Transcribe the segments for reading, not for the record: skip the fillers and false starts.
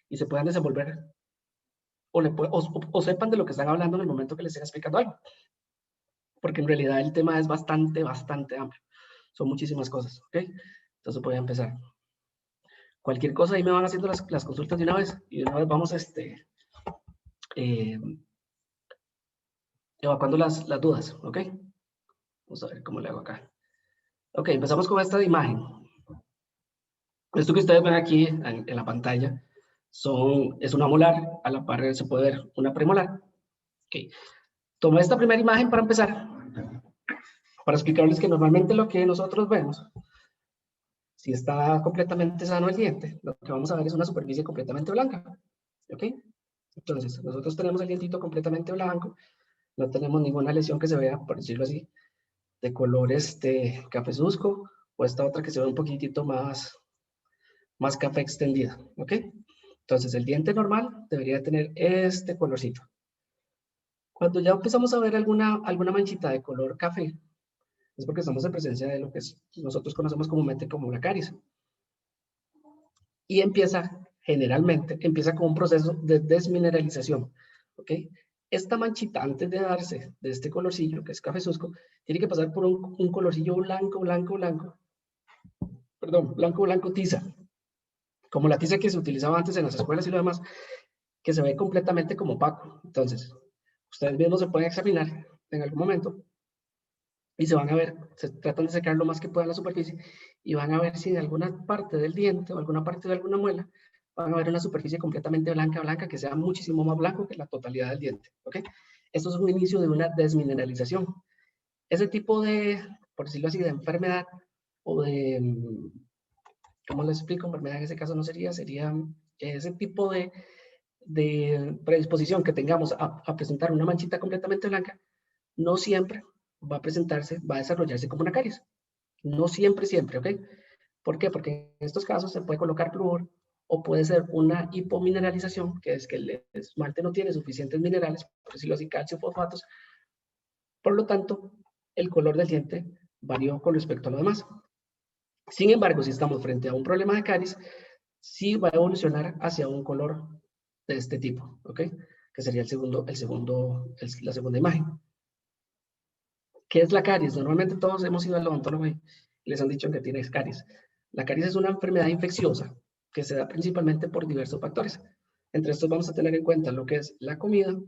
y se puedan desenvolver o sepan de lo que están hablando en el momento que les estén explicando algo. Porque en realidad el tema es bastante amplio. Son muchísimas cosas, ¿ok? Entonces voy a empezar. Cualquier cosa ahí me van haciendo las consultas de una vez y de una vez vamos evacuando las dudas, ¿ok? Vamos a ver cómo le hago acá. Ok, empezamos con esta imagen. Esto que ustedes ven aquí en la pantalla es una molar, a la par se puede ver una premolar. Ok, tomo esta primera imagen para empezar, para explicarles que normalmente lo que nosotros vemos, si está completamente sano el diente, lo que vamos a ver es una superficie completamente blanca. ¿Ok? Entonces, nosotros tenemos el dientito completamente blanco, no tenemos ninguna lesión que se vea, por decirlo así, de color cafezuzco, o esta otra que se ve un poquitito más café extendida. ¿Ok? Entonces, el diente normal debería tener este colorcito. Cuando ya empezamos a ver alguna manchita de color café, es porque estamos en presencia de lo que nosotros conocemos comúnmente como la caries. Y generalmente, empieza con un proceso de desmineralización, ¿ok? Esta manchita, antes de darse de este colorcillo, que es cafezuzco, tiene que pasar por un colorcillo blanco tiza, como la tiza que se utilizaba antes en las escuelas y lo demás, que se ve completamente como opaco. Entonces, ustedes mismos se pueden examinar en algún momento y se van a ver, se tratan de secar lo más que puedan la superficie y van a ver si en alguna parte del diente o alguna parte de alguna muela van a ver una superficie completamente blanca, que sea muchísimo más blanco que la totalidad del diente, ¿ok? Esto es un inicio de una desmineralización. Ese tipo de, por decirlo así, de enfermedad o de, ¿cómo les explico? Enfermedad en ese caso no sería ese tipo de predisposición que tengamos a presentar una manchita completamente blanca, no siempre va a desarrollarse como una caries. No siempre, ¿ok? ¿Por qué? Porque en estos casos se puede colocar flúor o puede ser una hipomineralización, que es que el esmalte no tiene suficientes minerales, por decirlo así, calcio, fosfatos. Por lo tanto, el color del diente varió con respecto a lo demás. Sin embargo, si estamos frente a un problema de caries, sí va a evolucionar hacia un color de este tipo, ¿ok? Que sería la segunda imagen. ¿Qué es la caries? Normalmente todos hemos ido al odontólogo y les han dicho que tienes caries. La caries es una enfermedad infecciosa que se da principalmente por diversos factores. Entre estos vamos a tener en cuenta lo que es la comida,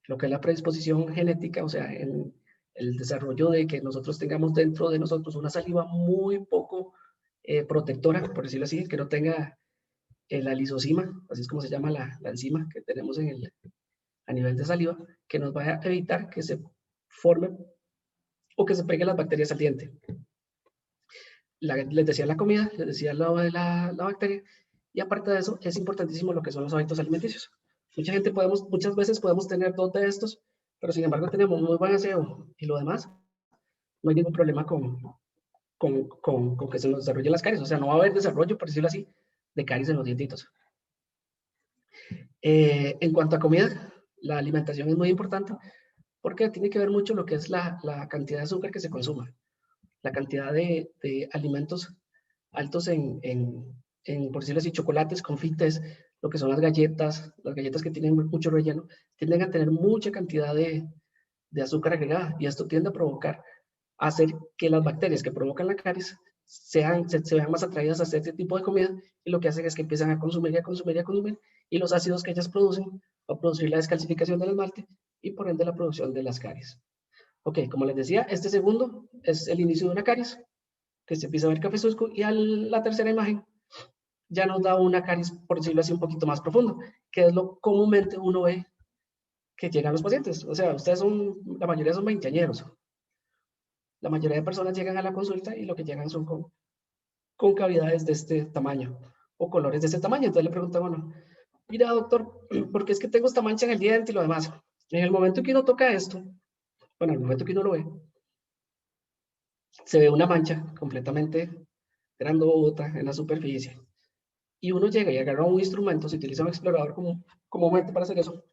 lo que es la predisposición genética, o sea, en el desarrollo de que nosotros tengamos dentro de nosotros una saliva muy poco protectora, por decirlo así, que no tenga la lisocima, así es como se llama la enzima que tenemos a nivel de saliva, que nos va a evitar que se forme o que se peguen las bacterias al diente. Les decía la comida, les decía lo de la bacteria, y aparte de eso, es importantísimo lo que son los hábitos alimenticios. Muchas veces podemos tener dos de estos, pero sin embargo tenemos muy buen aseo y lo demás, no hay ningún problema con que se nos desarrollen las caries. O sea, no va a haber desarrollo, por decirlo así, de caries en los dientitos. En cuanto a comida, la alimentación es muy importante porque tiene que ver mucho lo que es la cantidad de azúcar que se consuma, la cantidad de alimentos altos por decirlo así, chocolates, confites, lo que son las galletas que tienen mucho relleno, tienden a tener mucha cantidad de azúcar agregada y esto tiende a hacer que las bacterias que provocan la caries se vean más atraídas a este tipo de comida y lo que hacen es que empiezan a consumir y los ácidos que ellas producen va a producir la descalcificación del esmalte y por ende la producción de las caries. Ok, como les decía, este segundo es el inicio de una caries que se empieza a ver cafezuzco y la tercera imagen ya nos da una caries, por decirlo así, un poquito más profundo, que es lo comúnmente uno ve que llegan los pacientes. O sea, la mayoría son veinteañeros. La mayoría de personas llegan a la consulta y lo que llegan son con cavidades de este tamaño o colores de este tamaño. Entonces le preguntan, bueno, mira doctor, ¿por qué es que tengo esta mancha en el diente y lo demás? En el momento que uno toca esto, bueno, en el momento que uno lo ve, se ve una mancha completamente grandota en la superficie. Y uno llega y agarra un instrumento, se utiliza un explorador comúnmente para hacer eso,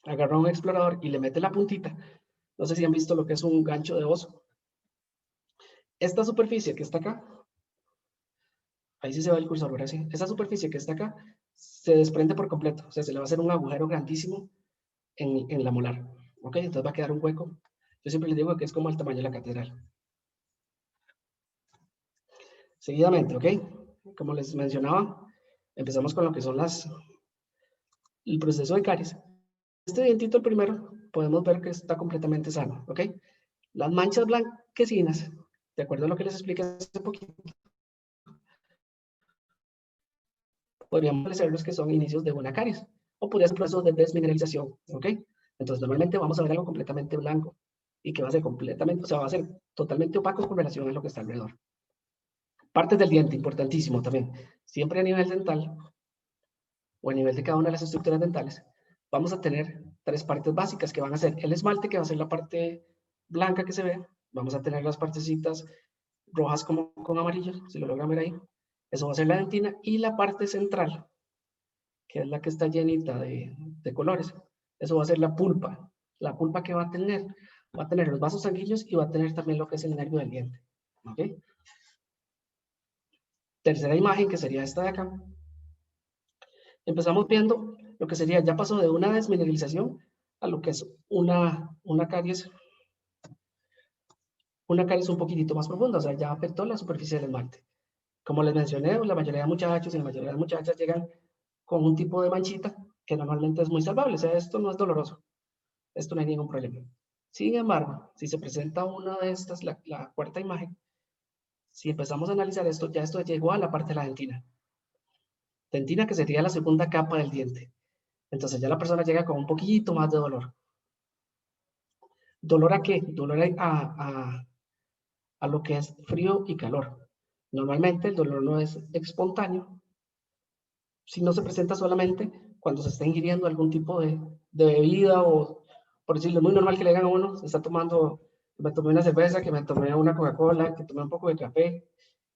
agarra un explorador y le mete la puntita. No sé si han visto lo que es un gancho de oso. Esta superficie que está acá Ahí sí se va el cursor, ahora sí. Esa superficie que está acá se desprende por completo. O sea, se le va a hacer un agujero grandísimo en la molar. ¿Ok? Entonces va a quedar un hueco. Yo siempre les digo que es como el tamaño de la catedral. Seguidamente, ¿ok? Como les mencionaba, empezamos con lo que son el proceso de caries. Este dientito, el primero, podemos ver que está completamente sano, ¿ok? Las manchas blanquecinas, de acuerdo a lo que les expliqué hace poquito, podríamos ser los que son inicios de una caries, o podría ser procesos de desmineralización, ¿ok? Entonces, normalmente vamos a ver algo completamente blanco, y que va a ser completamente, o sea, va a ser totalmente opaco con relación a lo que está alrededor. Partes del diente, importantísimo también. Siempre a nivel dental, o a nivel de cada una de las estructuras dentales, vamos a tener tres partes básicas que van a ser el esmalte, que va a ser la parte blanca que se ve. Vamos a tener las partecitas rojas como con amarillo, si lo logran ver ahí. Eso va a ser la dentina. Y la parte central, que es la que está llenita de colores, eso va a ser la pulpa. La pulpa que va a tener los vasos sanguíneos y va a tener también lo que es el nervio del diente. ¿Ok? Tercera imagen, que sería esta de acá. Empezamos viendo lo que sería, ya pasó de una desmineralización a lo que es una caries un poquitito más profunda, o sea, ya afectó la superficie del esmalte. Como les mencioné, la mayoría de muchachos y la mayoría de muchachas llegan con un tipo de manchita que normalmente es muy salvable, o sea, esto no es doloroso, esto no hay ningún problema. Sin embargo, si se presenta una de estas, la cuarta imagen, si empezamos a analizar esto, ya esto llegó a la parte de la dentina. Dentina que sería la segunda capa del diente. Entonces ya la persona llega con un poquito más de dolor. ¿Dolor a qué? Dolor a lo que es frío y calor. Normalmente el dolor no es espontáneo, si no se presenta solamente cuando se está ingiriendo algún tipo de bebida o, por decirlo, es muy normal que le digan a uno, se está tomando, me tomé una cerveza, que me tomé una Coca-Cola, que tomé un poco de café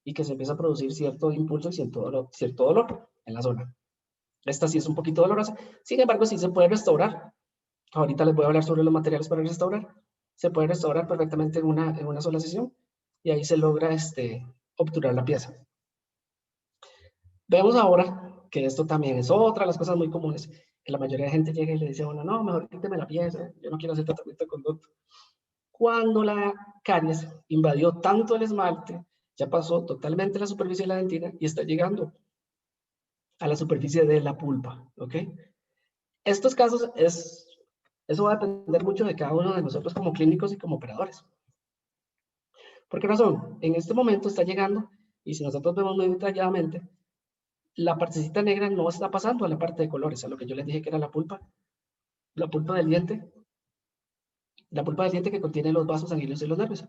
y que se empieza a producir cierto impulso y cierto dolor en la zona. Esta sí es un poquito dolorosa, sin embargo sí se puede restaurar. Ahorita les voy a hablar sobre los materiales para restaurar. Se puede restaurar perfectamente en una sola sesión y ahí se logra obturar la pieza. Vemos ahora que esto también es otra de las cosas muy comunes, que la mayoría de gente llega y le dice, bueno, no, mejor quíteme la pieza, yo no quiero hacer tratamiento de conducto. Cuando la caries invadió tanto el esmalte, ya pasó totalmente la superficie de la dentina y está llegando a la superficie de la pulpa, ¿ok? Estos casos, eso va a depender mucho de cada uno de nosotros como clínicos y como operadores. ¿Por qué razón? En este momento está llegando, y si nosotros vemos muy detalladamente, la partecita negra no está pasando a la parte de colores, a lo que yo les dije que era la pulpa del diente, la pulpa del diente que contiene los vasos sanguíneos y los nervios.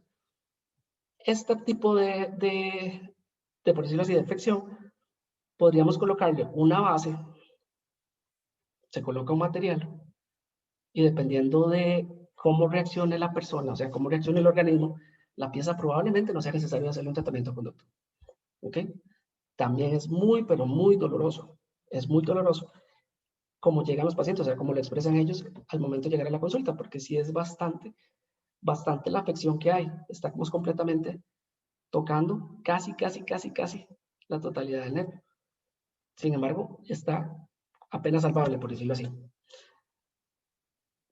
Este tipo por decirlo así, de infección, podríamos colocarle una base, se coloca un material, y dependiendo de cómo reaccione la persona, o sea, cómo reaccione el organismo, la pieza probablemente no sea necesario hacerle un tratamiento de conducto. ¿Ok? También es muy, pero muy doloroso. Es muy doloroso cómo llegan los pacientes, o sea, cómo lo expresan ellos al momento de llegar a la consulta, porque sí es bastante la afección que hay. Estamos completamente tocando casi la totalidad del nervio. Sin embargo, está apenas salvable, por decirlo así.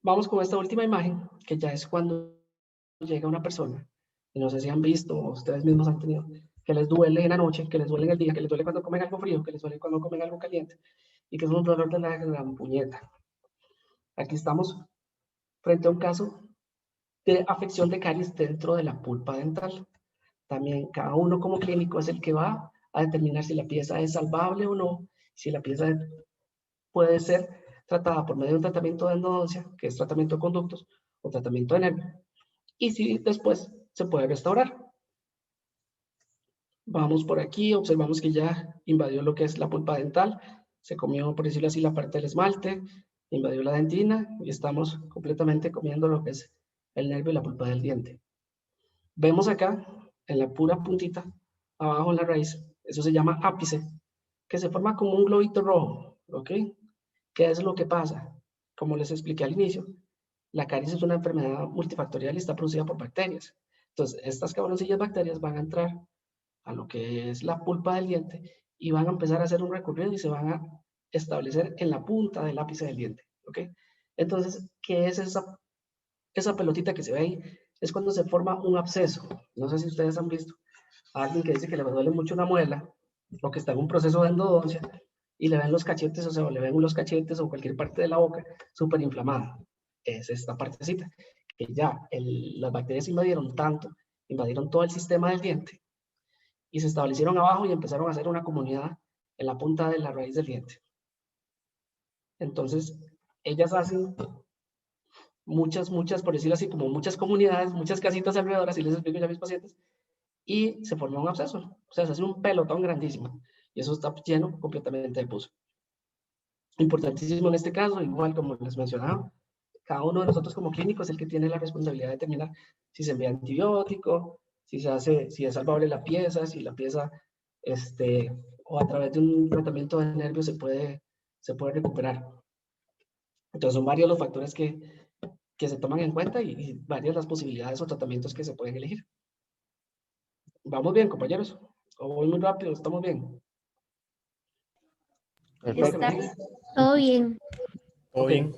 Vamos con esta última imagen, que ya es cuando llega una persona, y no sé si han visto o ustedes mismos han tenido, que les duele en la noche, que les duele en el día, que les duele cuando comen algo frío, que les duele cuando comen algo caliente, y que es un dolor de la gran puñeta. Aquí estamos frente a un caso de afección de caries dentro de la pulpa dental. También cada uno como clínico es el que va a determinar si la pieza es salvable o no, si la pieza puede ser tratada por medio de un tratamiento de endodoncia, que es tratamiento de conductos, o tratamiento de nervio, y si después se puede restaurar. Vamos por aquí, observamos que ya invadió lo que es la pulpa dental, se comió, por decirlo así, la parte del esmalte, invadió la dentina y estamos completamente comiendo lo que es el nervio y la pulpa del diente. Vemos acá, en la pura puntita, abajo en la raíz, eso se llama ápice, que se forma como un globito rojo, ¿ok? ¿Qué es lo que pasa? Como les expliqué al inicio, la caries es una enfermedad multifactorial y está producida por bacterias. Entonces, estas cabroncillas bacterias van a entrar a lo que es la pulpa del diente y van a empezar a hacer un recorrido y se van a establecer en la punta del ápice del diente, ¿ok? Entonces, ¿qué es esa pelotita que se ve ahí? Es cuando se forma un absceso. No sé si ustedes han visto a alguien que dice que le duele mucho una muela o que está en un proceso de endodoncia y le ven los cachetes, o sea, o le ven los cachetes o cualquier parte de la boca súper inflamada. Es esta partecita, que ya las bacterias invadieron tanto, invadieron todo el sistema del diente y se establecieron abajo y empezaron a hacer una comunidad en la punta de la raíz del diente. Entonces, ellas hacen muchas, por decirlo así, como muchas comunidades, muchas casitas alrededor, así les explico yo a mis pacientes, y se forma un absceso, o sea, se hace un pelotón grandísimo, y eso está lleno completamente de pus. Importantísimo en este caso, igual como les mencionaba, cada uno de nosotros como clínico es el que tiene la responsabilidad de determinar si se envía antibiótico, si es salvable la pieza, si la pieza, o a través de un tratamiento de nervios se puede recuperar. Entonces son varios los factores que se toman en cuenta y varias las posibilidades o tratamientos que se pueden elegir. ¿Vamos bien, compañeros? ¿O voy muy rápido? ¿Estamos bien? Perfecto. Está todo bien. Todo Ok. bien.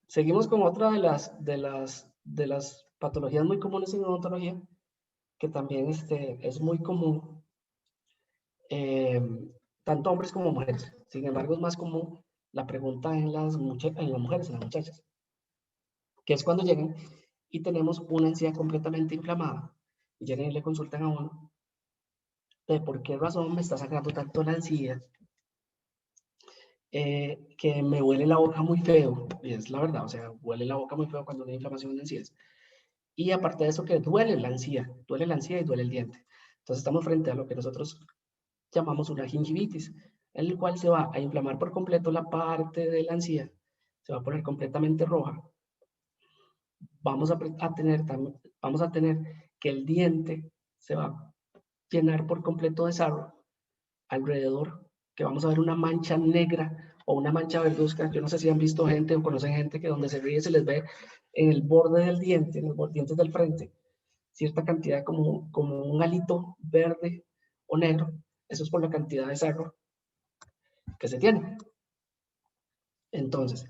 Seguimos con otra de las patologías muy comunes en odontología, que también es muy común, tanto hombres como mujeres. Sin embargo, es más común la pregunta en las mujeres, en las muchachas, que es cuando llegan y tenemos una encía completamente inflamada y llegan y le consultan a uno de por qué razón me está sangrando tanto la encía, que me huele la boca muy feo, y es la verdad, o sea, huele la boca muy feo cuando hay inflamación de encías. Y aparte de eso, que duele la encía y duele el diente. Entonces estamos frente a lo que nosotros llamamos una gingivitis, en el cual se va a inflamar por completo la parte de la encía, se va a poner completamente roja. Vamos a tener que el diente se va a llenar por completo de sarro alrededor, que vamos a ver una mancha negra o una mancha verduzca. Yo no sé si han visto gente o conocen gente que donde se ríe se les ve en el borde del diente, en los dientes del frente, cierta cantidad como un halito verde o negro. Eso es por la cantidad de sarro que se tiene. Entonces,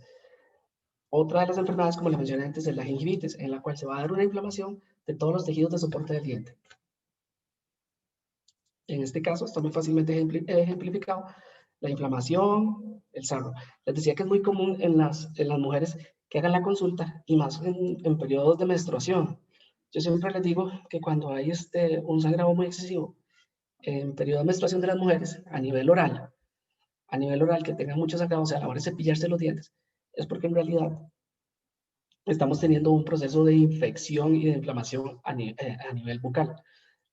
otra de las enfermedades, como les mencioné antes, es la gingivitis, en la cual se va a dar una inflamación de todos los tejidos de soporte del diente. En este caso está muy fácilmente ejemplificado la inflamación, el sarro. Les decía que es muy común en las mujeres que hagan la consulta y más en periodos de menstruación. Yo siempre les digo que cuando hay un sangrado muy excesivo en periodo de menstruación de las mujeres a nivel oral que tengan mucho sangrado, o sea, a la hora de cepillarse los dientes, es porque en realidad estamos teniendo un proceso de infección y de inflamación a nivel bucal.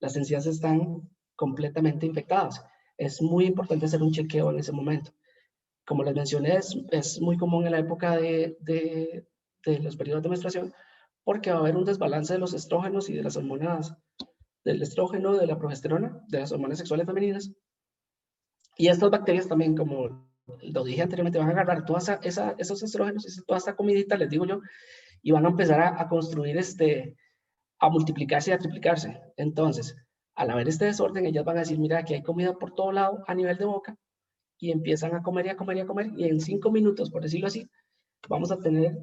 Las encías están completamente infectadas. Es muy importante hacer un chequeo en ese momento. Como les mencioné, es muy común en la época de los periodos de menstruación porque va a haber un desbalance de los estrógenos y de las hormonas, del estrógeno, de la progesterona, de las hormonas sexuales femeninas. Y estas bacterias también, como lo dije anteriormente, van a agarrar esos estrógenos, toda esta comidita, les digo yo, y van a empezar a construir a multiplicarse y a triplicarse. Entonces, al haber este desorden, ellas van a decir, mira, aquí hay comida por todo lado a nivel de boca, y empiezan a comer y a comer y a comer, y en 5 minutos, por decirlo así, vamos a tener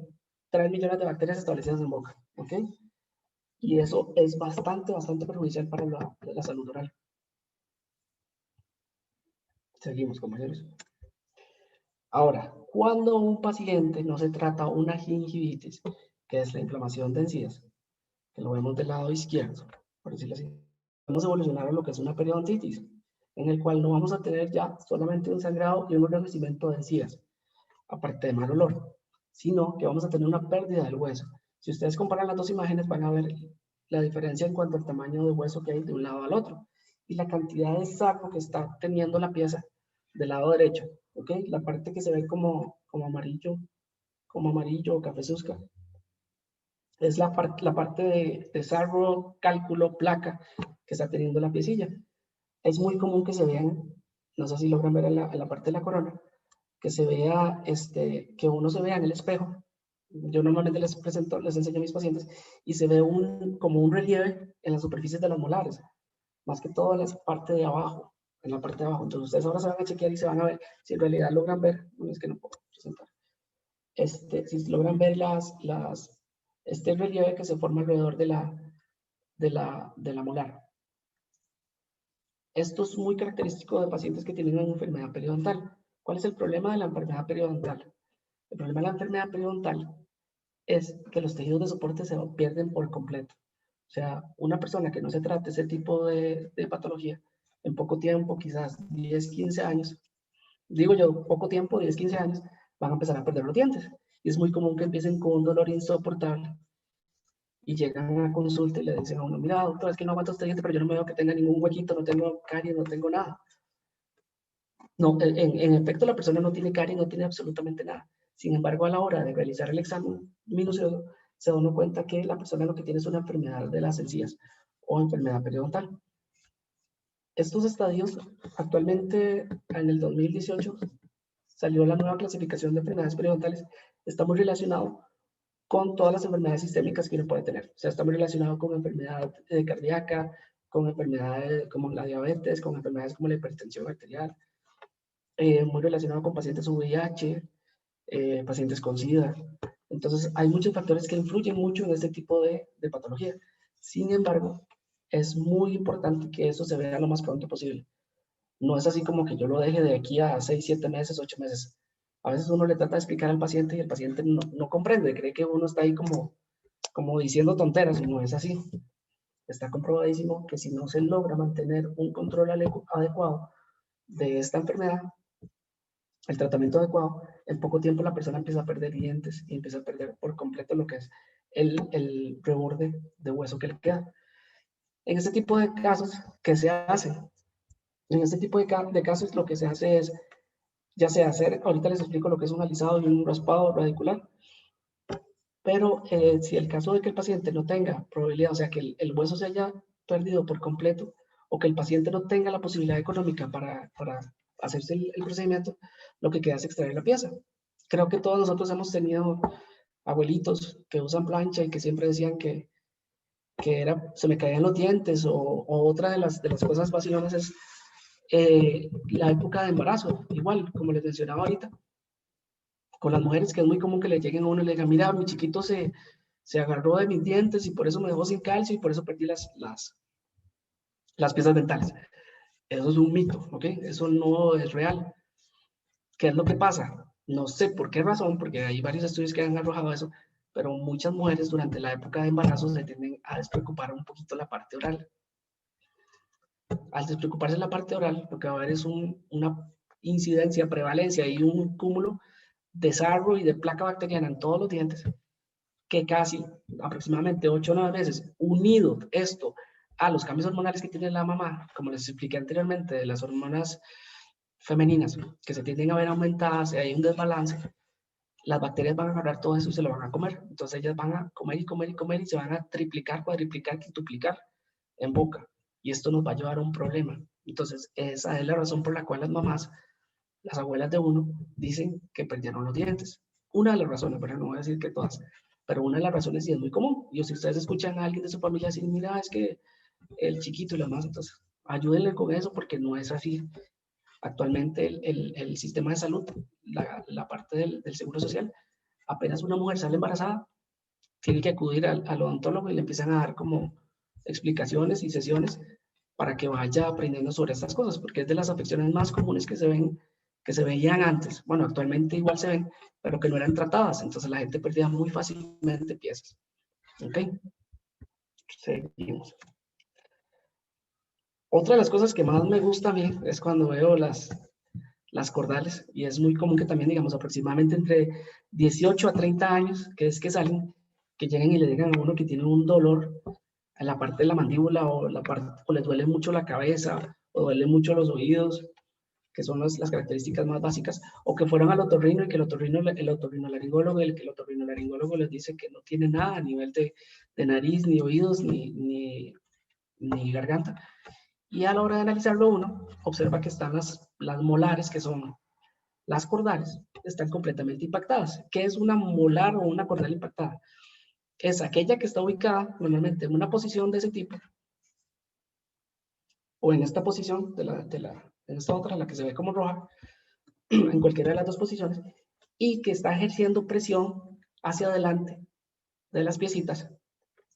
3 millones de bacterias establecidas en boca, ¿ok? Y eso es bastante perjudicial para la salud oral. Seguimos, compañeros. Ahora, cuando un paciente no se trata una gingivitis, que es la inflamación de encías, que lo vemos del lado izquierdo, por decirlo así, vamos a evolucionar a lo que es una periodontitis, en el cual no vamos a tener ya solamente un sangrado y un enrojecimiento de encías, aparte de mal olor, sino que vamos a tener una pérdida del hueso. Si ustedes comparan las dos imágenes, van a ver la diferencia en cuanto al tamaño de hueso que hay de un lado al otro y la cantidad de sarro que está teniendo la pieza del lado derecho, ¿ok? La parte que se ve como amarillo o cafezuzca, es la parte de sarro, cálculo, placa que está teniendo la piecilla. Es muy común que se vean, no sé si logran ver en la parte de la corona, que se vea, que uno se vea en el espejo Yo normalmente les presento, les enseño a mis pacientes y se ve como un relieve en las superficies de las molares, más que todo en la parte de abajo, en la parte de abajo. Entonces ustedes ahora se van a chequear y se van a ver si en realidad logran ver, no es que no puedo presentar, si logran ver este relieve que se forma alrededor de la molar. Esto es muy característico de pacientes que tienen una enfermedad periodontal. ¿Cuál es el problema de la enfermedad periodontal? El problema de la enfermedad periodontal es que los tejidos de soporte se pierden por completo. O sea, una persona que no se trate ese tipo de patología, en poco tiempo, quizás 10, 15 años, digo yo, poco tiempo, 10, 15 años, van a empezar a perder los dientes. Y es muy común que empiecen con un dolor insoportable y llegan a consulta y le dicen a uno, mira, doctor, es que no aguanto este diente, pero yo no me veo que tenga ningún huequito, no tengo caries, no tengo nada. No, en efecto, la persona no tiene caries, no tiene absolutamente nada. Sin embargo, a la hora de realizar el examen minucioso, se da uno cuenta que la persona lo que tiene es una enfermedad de las encías o enfermedad periodontal. Estos estadios, actualmente en el 2018, salió la nueva clasificación de enfermedades periodontales, está muy relacionado con todas las enfermedades sistémicas que uno puede tener. O sea, está muy relacionado con enfermedad cardíaca, con enfermedades como la diabetes, con enfermedades como la hipertensión arterial, muy relacionado con pacientes VIH, pacientes con SIDA. Entonces, hay muchos factores que influyen mucho en este tipo de patología. Sin embargo, es muy importante que eso se vea lo más pronto posible. No es así como que yo lo deje de aquí a 6, 7 meses, 8 meses. A veces uno le trata de explicar al paciente y el paciente no comprende, cree que uno está ahí como diciendo tonteras y no es así. Está comprobadísimo que si no se logra mantener un control adecuado de esta enfermedad, el tratamiento adecuado, en poco tiempo la persona empieza a perder dientes y empieza a perder por completo lo que es el reborde de hueso que le queda. En este tipo de casos, ¿qué se hace? En este tipo de casos lo que se hace es, ya sea hacer, ahorita les explico lo que es un alisado y un raspado radicular, pero si el caso de que el paciente no tenga probabilidad, o sea, que el hueso se haya perdido por completo, o que el paciente no tenga la posibilidad económica para hacerse el procedimiento, lo que queda es extraer la pieza. Creo que todos nosotros hemos tenido abuelitos que usan plancha y que siempre decían que se me caían los dientes, o otra de las cosas vacilonas es la época de embarazo, igual, como les mencionaba ahorita, con las mujeres, que es muy común que le lleguen a uno y le digan, mira, mi chiquito se agarró de mis dientes y por eso me dejó sin calcio y por eso perdí las piezas dentales. Eso es un mito, ¿ok? Eso no es real. ¿Qué es lo que pasa? No sé por qué razón, porque hay varios estudios que han arrojado eso, pero muchas mujeres durante la época de embarazo se tienden a despreocupar un poquito la parte oral. Al despreocuparse la parte oral, lo que va a haber es una incidencia, prevalencia y un cúmulo de sarro y de placa bacteriana en todos los dientes, que casi aproximadamente 8 o 9 meses, unido esto a los cambios hormonales que tiene la mamá, como les expliqué anteriormente, de las hormonas femeninas que se tienden a ver aumentadas, hay un desbalance, las bacterias van a agarrar todo eso y se lo van a comer. Entonces ellas van a comer y comer y comer y se van a triplicar, cuadriplicar, quintuplicar en boca. Y esto nos va a llevar a un problema. Entonces esa es la razón por la cual las mamás, las abuelas de uno, dicen que perdieron los dientes. Una de las razones, pero no voy a decir que todas, pero una de las razones sí es muy común. Y si ustedes escuchan a alguien de su familia decir, mira, es que el chiquito y lo demás, entonces ayúdenle con eso porque no es así. Actualmente el sistema de salud, la parte del seguro social, apenas una mujer sale embarazada, tiene que acudir al odontólogo y le empiezan a dar como explicaciones y sesiones para que vaya aprendiendo sobre estas cosas, porque es de las afecciones más comunes que se ven, que se veían antes. Bueno, actualmente igual se ven, pero que no eran tratadas. Entonces la gente perdía muy fácilmente piezas. ¿Ok? Seguimos. Otra de las cosas que más me gusta a mí es cuando veo las cordales, y es muy común que también, digamos, aproximadamente entre 18 a 30 años, que es que salen, que lleguen y le digan a uno que tiene un dolor en la parte de la mandíbula, o les duele mucho la cabeza, o duele mucho los oídos, que son las características más básicas, o que fueron al otorrino y que el otorrinolaringólogo les dice que no tiene nada a nivel de nariz, ni oídos, ni garganta. Y a la hora de analizarlo uno, observa que están las molares, que son Las cordales están completamente impactadas. ¿Qué es una molar o una cordal impactada? Es aquella que está ubicada normalmente en una posición de ese tipo, o en esta posición, en esta otra, la que se ve como roja, en cualquiera de las dos posiciones, y que está ejerciendo presión hacia adelante de las piecitas,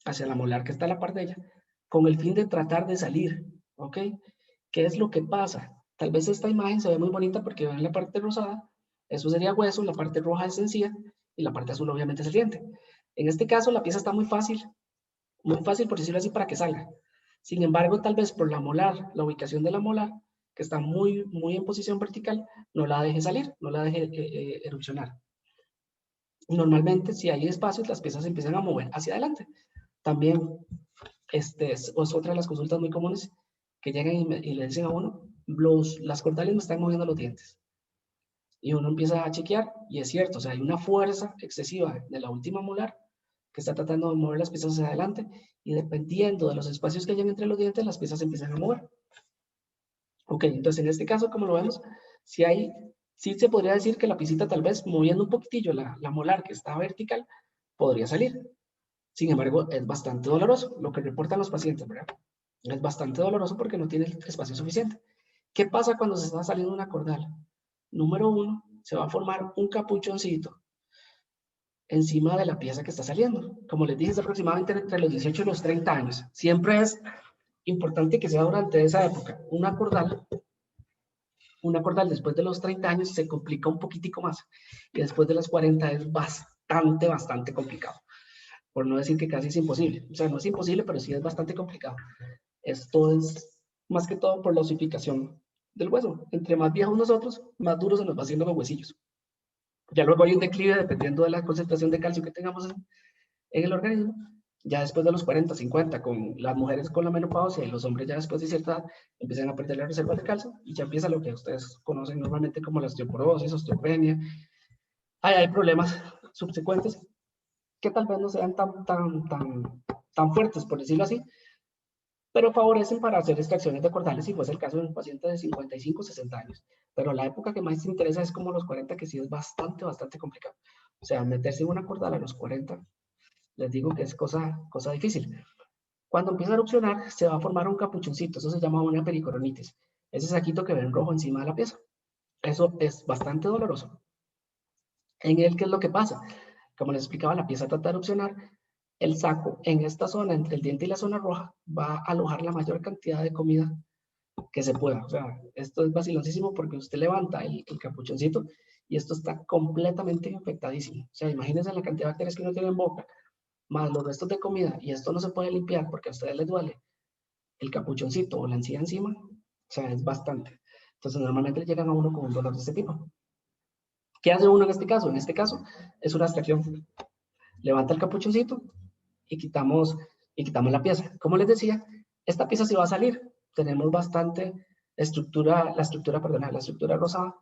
hacia la molar que está a la par de ella, con el fin de tratar de salir, ¿ok? ¿Qué es lo que pasa? Tal vez esta imagen se ve muy bonita porque ven la parte rosada, eso sería hueso, la parte roja es encía, y la parte azul obviamente es el diente. En este caso la pieza está muy fácil por decirlo así, para que salga. Sin embargo, tal vez por la molar, la ubicación de la molar, que está muy en posición vertical, no la deje salir, no la deje erupcionar. Normalmente, si hay espacios, las piezas se empiezan a mover hacia adelante. También, es otra de las consultas muy comunes, que llegan y le dicen a uno, las cordales me están moviendo los dientes. Y uno empieza a chequear, y es cierto, o sea, hay una fuerza excesiva de la última molar que está tratando de mover las piezas hacia adelante, y dependiendo de los espacios que hayan entre los dientes, las piezas empiezan a mover. Ok, entonces en este caso, como lo vemos, sí se podría decir que la piecita tal vez moviendo un poquitillo la molar que está vertical, podría salir. Sin embargo, es bastante doloroso, lo que reportan los pacientes, ¿verdad? Es bastante doloroso porque no tiene el espacio suficiente. ¿Qué pasa cuando se está saliendo una cordal? Número uno, se va a formar un capuchoncito encima de la pieza que está saliendo. Como les dije, es aproximadamente entre los 18 y los 30 años. Siempre es importante que sea durante esa época. Una cordal después de los 30 años se complica un poquitico más. Y después de los 40 es bastante complicado. Por no decir que casi es imposible. O sea, no es imposible, pero sí es bastante complicado. Esto es más que todo por la osificación del hueso. Entre más viejos nosotros, más duros se nos va haciendo los huesillos. Ya luego hay un declive dependiendo de la concentración de calcio que tengamos en el organismo. Ya después de los 40, 50, con las mujeres con la menopausia y los hombres ya después de cierta edad, empiezan a perder las reservas de calcio y ya empieza lo que ustedes conocen normalmente como la osteoporosis, osteopenia. Hay problemas subsecuentes que tal vez no sean tan fuertes, por decirlo así, pero favorecen para hacer extracciones de cordales si fuese el caso de un paciente de 55, 60 años. Pero la época que más te interesa es como los 40, que sí es bastante complicado. O sea, meterse en una cordal a los 40, les digo que es cosa difícil. Cuando empieza a erupcionar, se va a formar un capuchoncito, eso se llama una pericoronitis. Ese saquito que ven rojo encima de la pieza. Eso es bastante doloroso. En él, ¿qué es lo que pasa? Como les explicaba, la pieza trata de erupcionar. El saco en esta zona, entre el diente y la zona roja, va a alojar la mayor cantidad de comida que se pueda. O sea, esto es vacilosísimo porque usted levanta el capuchoncito y esto está completamente infectadísimo. O sea, imagínense la cantidad de bacterias que uno tiene en boca, más los restos de comida, y esto no se puede limpiar porque a ustedes les duele el capuchoncito o la encía encima. O sea, es bastante. Entonces, normalmente llegan a uno con un dolor de este tipo. ¿Qué hace uno en este caso? En este caso, es una extracción. Levanta el capuchoncito y quitamos la pieza. Como les decía, esta pieza sí va a salir. Tenemos bastante estructura, la estructura rosada,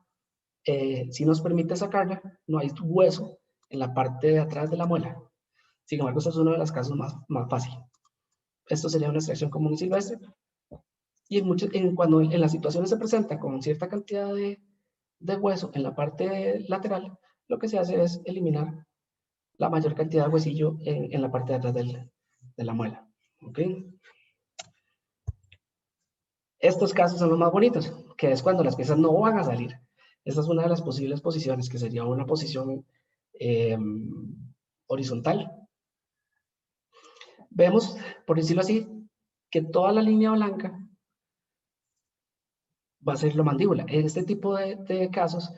sí nos permite sacarla. No hay hueso en la parte de atrás de la muela. Sin embargo, este es uno de los casos más fáciles. Esto sería una extracción común y silvestre. Y cuando en las situaciones se presenta con cierta cantidad de hueso en la parte lateral, lo que se hace es eliminar la mayor cantidad de huesillo en la parte de atrás de la muela. ¿Okay? Estos casos son los más bonitos, que es cuando las piezas no van a salir. Esta es una de las posibles posiciones, que sería una posición horizontal. Vemos, por decirlo así, que toda la línea blanca va a ser la mandíbula. En este tipo de casos,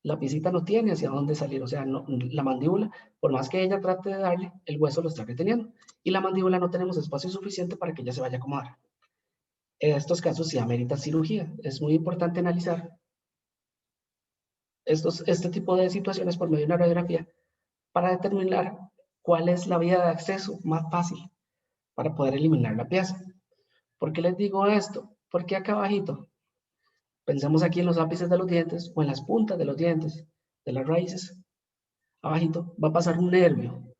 la piecita no tiene hacia dónde salir. O sea, no, la mandíbula, por más que ella trate de darle, el hueso lo está reteniendo. Y la mandíbula no tenemos espacio suficiente para que ella se vaya a acomodar. En estos casos sí amerita cirugía. Es muy importante analizar este tipo de situaciones por medio de una radiografía para determinar cuál es la vía de acceso más fácil para poder eliminar la pieza. ¿Por qué les digo esto? Porque acá abajito, pensemos aquí en los ápices de los dientes o en las puntas de los dientes, de las raíces, abajito va a pasar un nervio.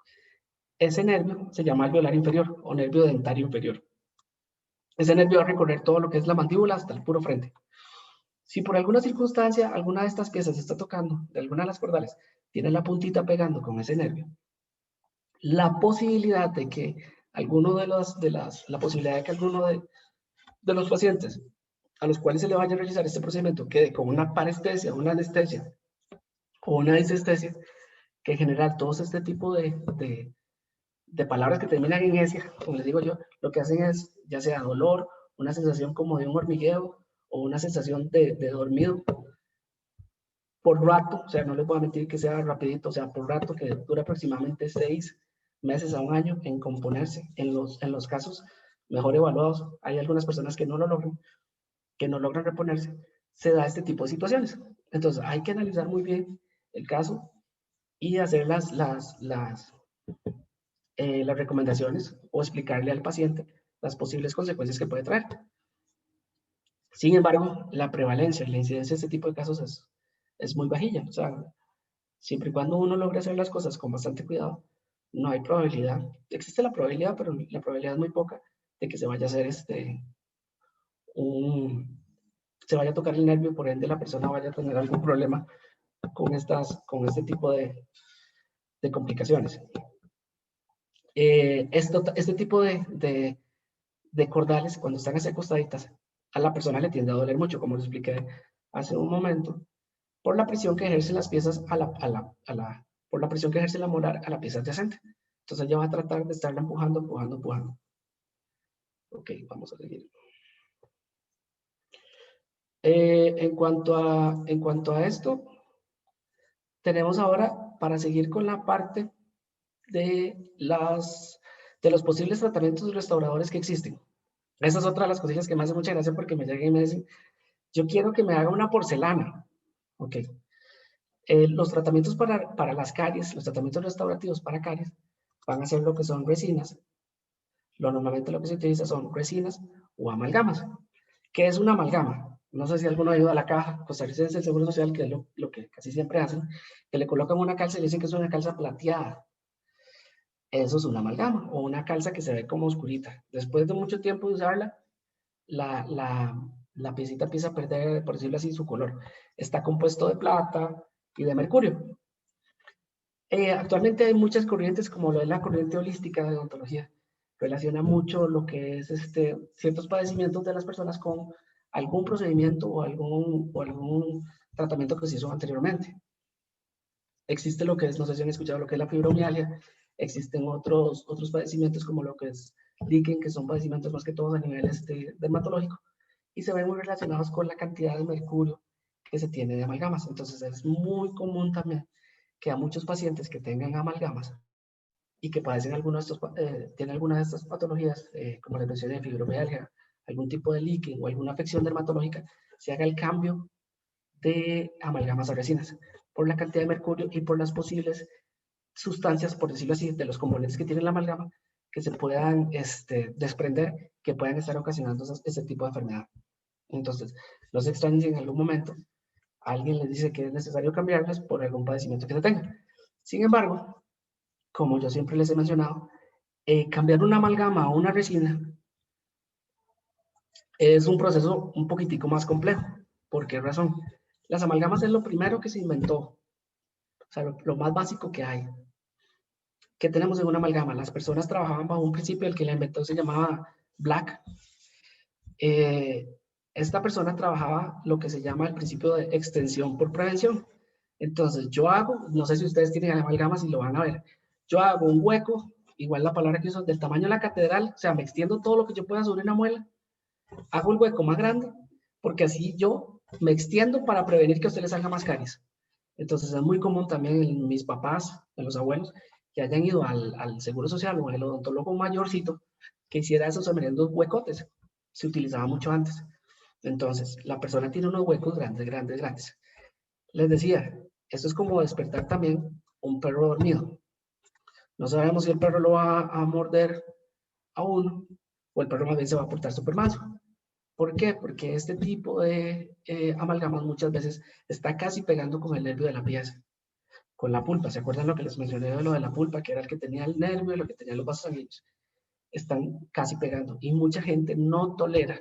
Ese nervio se llama alveolar inferior o nervio dentario inferior. Ese nervio va a recorrer todo lo que es la mandíbula hasta el puro frente. Si por alguna circunstancia alguna de estas piezas está tocando, de alguna de las cordales, tiene la puntita pegando con ese nervio, la posibilidad de que alguno la posibilidad de que alguno de los pacientes a los cuales se le vaya a realizar este procedimiento quede con una parestesia, una anestesia o una disestesia, que en general todos este tipo de palabras que terminan en esia, como les digo yo, lo que hacen es ya sea dolor, una sensación como de un hormigueo o una sensación de dormido por rato, o sea, no les voy a mentir que sea rapidito, o sea, por rato, que dura aproximadamente 6 meses a un año en componerse. En los casos mejor evaluados, hay algunas personas que no lo logran, que no logran reponerse, se da este tipo de situaciones. Entonces, hay que analizar muy bien el caso y hacer las recomendaciones o explicarle al paciente las posibles consecuencias que puede traer. Sin embargo, la prevalencia y la incidencia de este tipo de casos es muy bajilla. O sea, siempre y cuando uno logre hacer las cosas con bastante cuidado, no hay probabilidad. Existe la probabilidad, pero la probabilidad es muy poca de que se vaya a hacer se vaya a tocar el nervio, por ende la persona vaya a tener algún problema con este tipo de complicaciones. Este tipo de cordales, cuando están así acostaditas, a la persona le tiende a doler mucho, como les expliqué hace un momento, por la presión que ejercen las piezas por la presión que ejerce la molar a la pieza adyacente. Entonces ella va a tratar de estarla empujando, empujando, empujando. Ok, vamos a seguir. En cuanto a esto, tenemos ahora, para seguir con la parte de los posibles tratamientos restauradores que existen. Esa es otra de las cosillas que me hace mucha gracia porque me llegan y me dicen, yo quiero que me haga una porcelana. Ok. Los tratamientos para las caries, los tratamientos restaurativos para caries, van a ser lo que son resinas. Normalmente lo que se utiliza son resinas o amalgamas. ¿Qué es una amalgama? No sé si alguno ha ido a la caja costarricense del Seguro Social, que es lo que casi siempre hacen, que le colocan una calza y le dicen que es una calza plateada. Eso es una amalgama o una calza que se ve como oscurita. Después de mucho tiempo de usarla, la, la, la piecita empieza a perder, por decirlo así, su color. Está compuesto de plata y de mercurio. Actualmente hay muchas corrientes, como lo es la corriente holística de odontología. Relaciona mucho lo que es ciertos padecimientos de las personas con algún procedimiento o algún tratamiento que se hizo anteriormente. Existe lo que es, no sé si han escuchado lo que es la fibromialgia, existen otros padecimientos como lo que es líquen, que son padecimientos más que todos a nivel dermatológico, y se ven muy relacionados con la cantidad de mercurio que se tiene de amalgamas. Entonces es muy común también que a muchos pacientes que tengan amalgamas y que padecen tienen alguna de estas patologías, como la mencioné, fibromialgia, algún tipo de líquen o alguna afección dermatológica, se haga el cambio de amalgamas a resinas por la cantidad de mercurio y por las posibles sustancias, por decirlo así, de los componentes que tiene la amalgama, que se puedan desprender, que puedan estar ocasionando ese tipo de enfermedad. Entonces, no se extrañen si en algún momento alguien les dice que es necesario cambiarlas por algún padecimiento que se tenga. Sin embargo, como yo siempre les he mencionado, cambiar una amalgama o una resina es un proceso un poquitico más complejo. ¿Por qué razón? Las amalgamas es lo primero que se inventó, o sea, lo más básico que hay. ¿Qué tenemos en una amalgama? Las personas trabajaban bajo un principio, el que la inventó se llamaba Black. Esta persona trabajaba lo que se llama el principio de extensión por prevención. Entonces, yo hago, no sé si ustedes tienen amalgamas y lo van a ver, yo hago un hueco, igual la palabra que uso, del tamaño de la catedral, o sea, me extiendo todo lo que yo pueda sobre una muela, hago el hueco más grande, porque así yo me extiendo para prevenir que a usted le salga más caries. Entonces, es muy común también en mis papás, en los abuelos, que hayan ido al Seguro Social o al odontólogo mayorcito, que hiciera esos tremendos huecotes. Se utilizaba mucho antes. Entonces, la persona tiene unos huecos grandes, grandes, grandes. Les decía, esto es como despertar también un perro dormido. No sabemos si el perro lo va a morder a uno o el perro más bien se va a portar súper manso. ¿Por qué? Porque este tipo de amalgamas muchas veces está casi pegando con el nervio de la pieza, con la pulpa. ¿Se acuerdan lo que les mencioné de lo de la pulpa, que era el que tenía el nervio y lo que tenía los vasos sanguíneos? Están casi pegando y mucha gente no tolera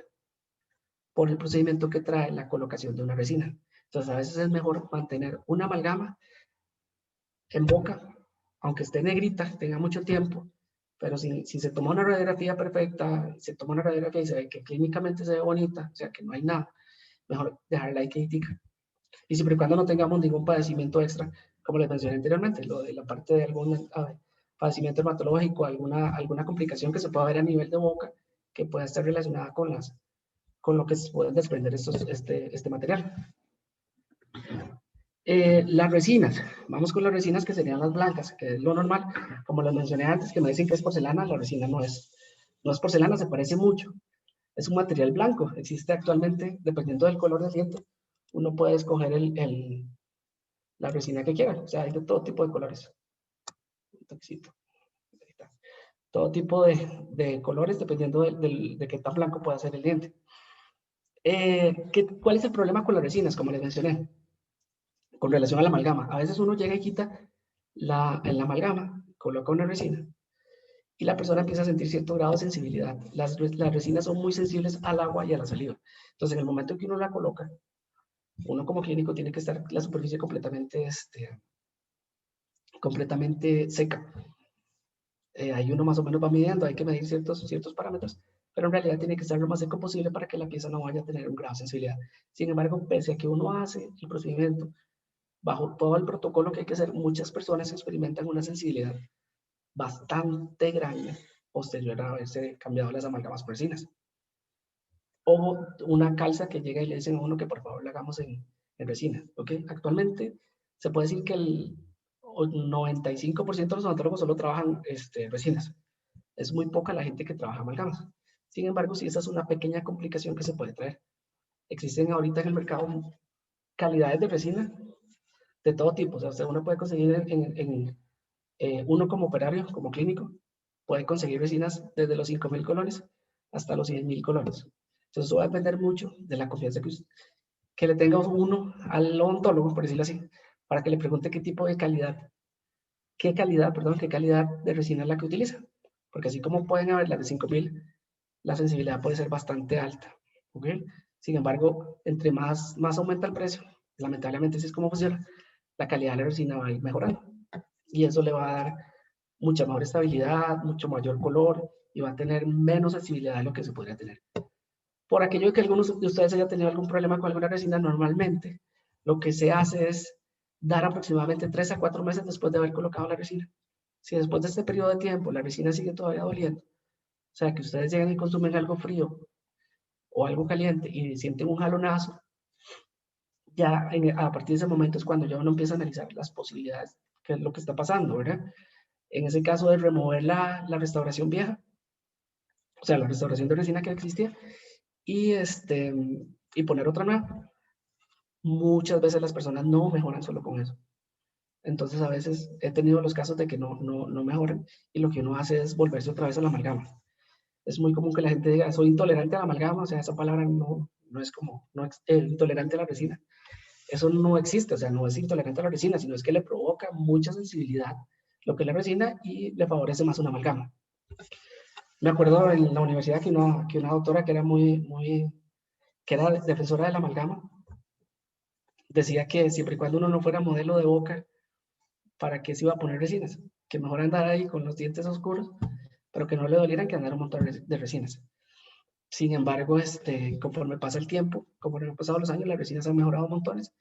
por el procedimiento que trae la colocación de una resina. Entonces, a veces es mejor mantener una amalgama en boca, aunque esté negrita, tenga mucho tiempo, pero si se toma una radiografía perfecta, se toma una radiografía y se ve que clínicamente se ve bonita, o sea, que no hay nada, mejor dejarla ahí quietita. Y siempre y cuando no tengamos ningún padecimiento extra, como les mencioné anteriormente, lo de la parte de algún padecimiento dermatológico, alguna complicación que se pueda ver a nivel de boca, que pueda estar relacionada con lo que se pueden desprender este material. Las resinas, vamos con las resinas que serían las blancas, que es lo normal. Como les mencioné antes, que me dicen que es porcelana, la resina no es porcelana, se parece mucho. Es un material blanco, existe actualmente, dependiendo del color del diente, uno puede escoger la resina que quiera, o sea, hay de todo tipo de colores. Un toquecito. Todo tipo de colores, dependiendo de qué tan blanco pueda ser el diente. ¿Cuál es el problema con las resinas? Como les mencioné, con relación a la amalgama. A veces uno llega y quita la amalgama, coloca una resina y la persona empieza a sentir cierto grado de sensibilidad. Las resinas son muy sensibles al agua y a la saliva. Entonces, en el momento en que uno la coloca, uno como clínico tiene que estar la superficie completamente seca. Ahí uno más o menos va midiendo, hay que medir ciertos parámetros, pero en realidad tiene que estar lo más seco posible para que la pieza no vaya a tener un grado de sensibilidad. Sin embargo, pese a que uno hace el procedimiento bajo todo el protocolo que hay que hacer, muchas personas experimentan una sensibilidad bastante grande posterior a haberse cambiado las amalgamas por resinas. O una calza que llega y le dicen a uno que por favor la hagamos en resina. ¿Okay? Actualmente se puede decir que el 95% de los odontólogos solo trabajan resinas. Es muy poca la gente que trabaja amalgamas. Sin embargo, sí, esa es una pequeña complicación que se puede traer. Existen ahorita en el mercado calidades de resina de todo tipo. O sea, uno puede conseguir uno como operario, como clínico, puede conseguir resinas desde los 5.000 colores hasta los 100.000 colores. Entonces, eso va a depender mucho de la confianza que le tenga uno al odontólogo, por decirlo así, para que le pregunte qué tipo de calidad, qué calidad de resina es la que utiliza. Porque así como pueden haber las de 5.000, la sensibilidad puede ser bastante alta. ¿Okay? Sin embargo, entre más aumenta el precio, lamentablemente así es como funciona, la calidad de la resina va a ir mejorando. Y eso le va a dar mucha mejor estabilidad, mucho mayor color y va a tener menos sensibilidad de lo que se podría tener. Por aquello de que algunos de ustedes hayan tenido algún problema con alguna resina, normalmente lo que se hace es dar aproximadamente 3 a 4 meses después de haber colocado la resina. Si después de este periodo de tiempo la resina sigue todavía doliendo, o sea, que ustedes llegan y consumen algo frío o algo caliente y sienten un jalonazo, ya a partir de ese momento es cuando ya uno empieza a analizar las posibilidades, qué es lo que está pasando, ¿verdad? En ese caso de remover la restauración vieja, o sea, la restauración de resina que existía, y poner otra nueva. Muchas veces las personas no mejoran solo con eso. Entonces, a veces he tenido los casos de que no mejoran y lo que uno hace es volverse otra vez a la amalgama. Es muy común que la gente diga, soy intolerante a la amalgama, o sea, esa palabra no es como, intolerante a la resina. Eso no existe, o sea, no es intolerante a la resina, sino es que le provoca mucha sensibilidad lo que es la resina y le favorece más una amalgama. Me acuerdo en la universidad que una doctora que era que era defensora de la amalgama, decía que siempre y cuando uno no fuera modelo de boca, ¿para qué se iba a poner resinas? Que mejor andar ahí con los dientes oscuros, pero que no le dolieran que andar un montón de resinas. Sin embargo, conforme pasa el tiempo, conforme han pasado los años, las resinas han mejorado montones.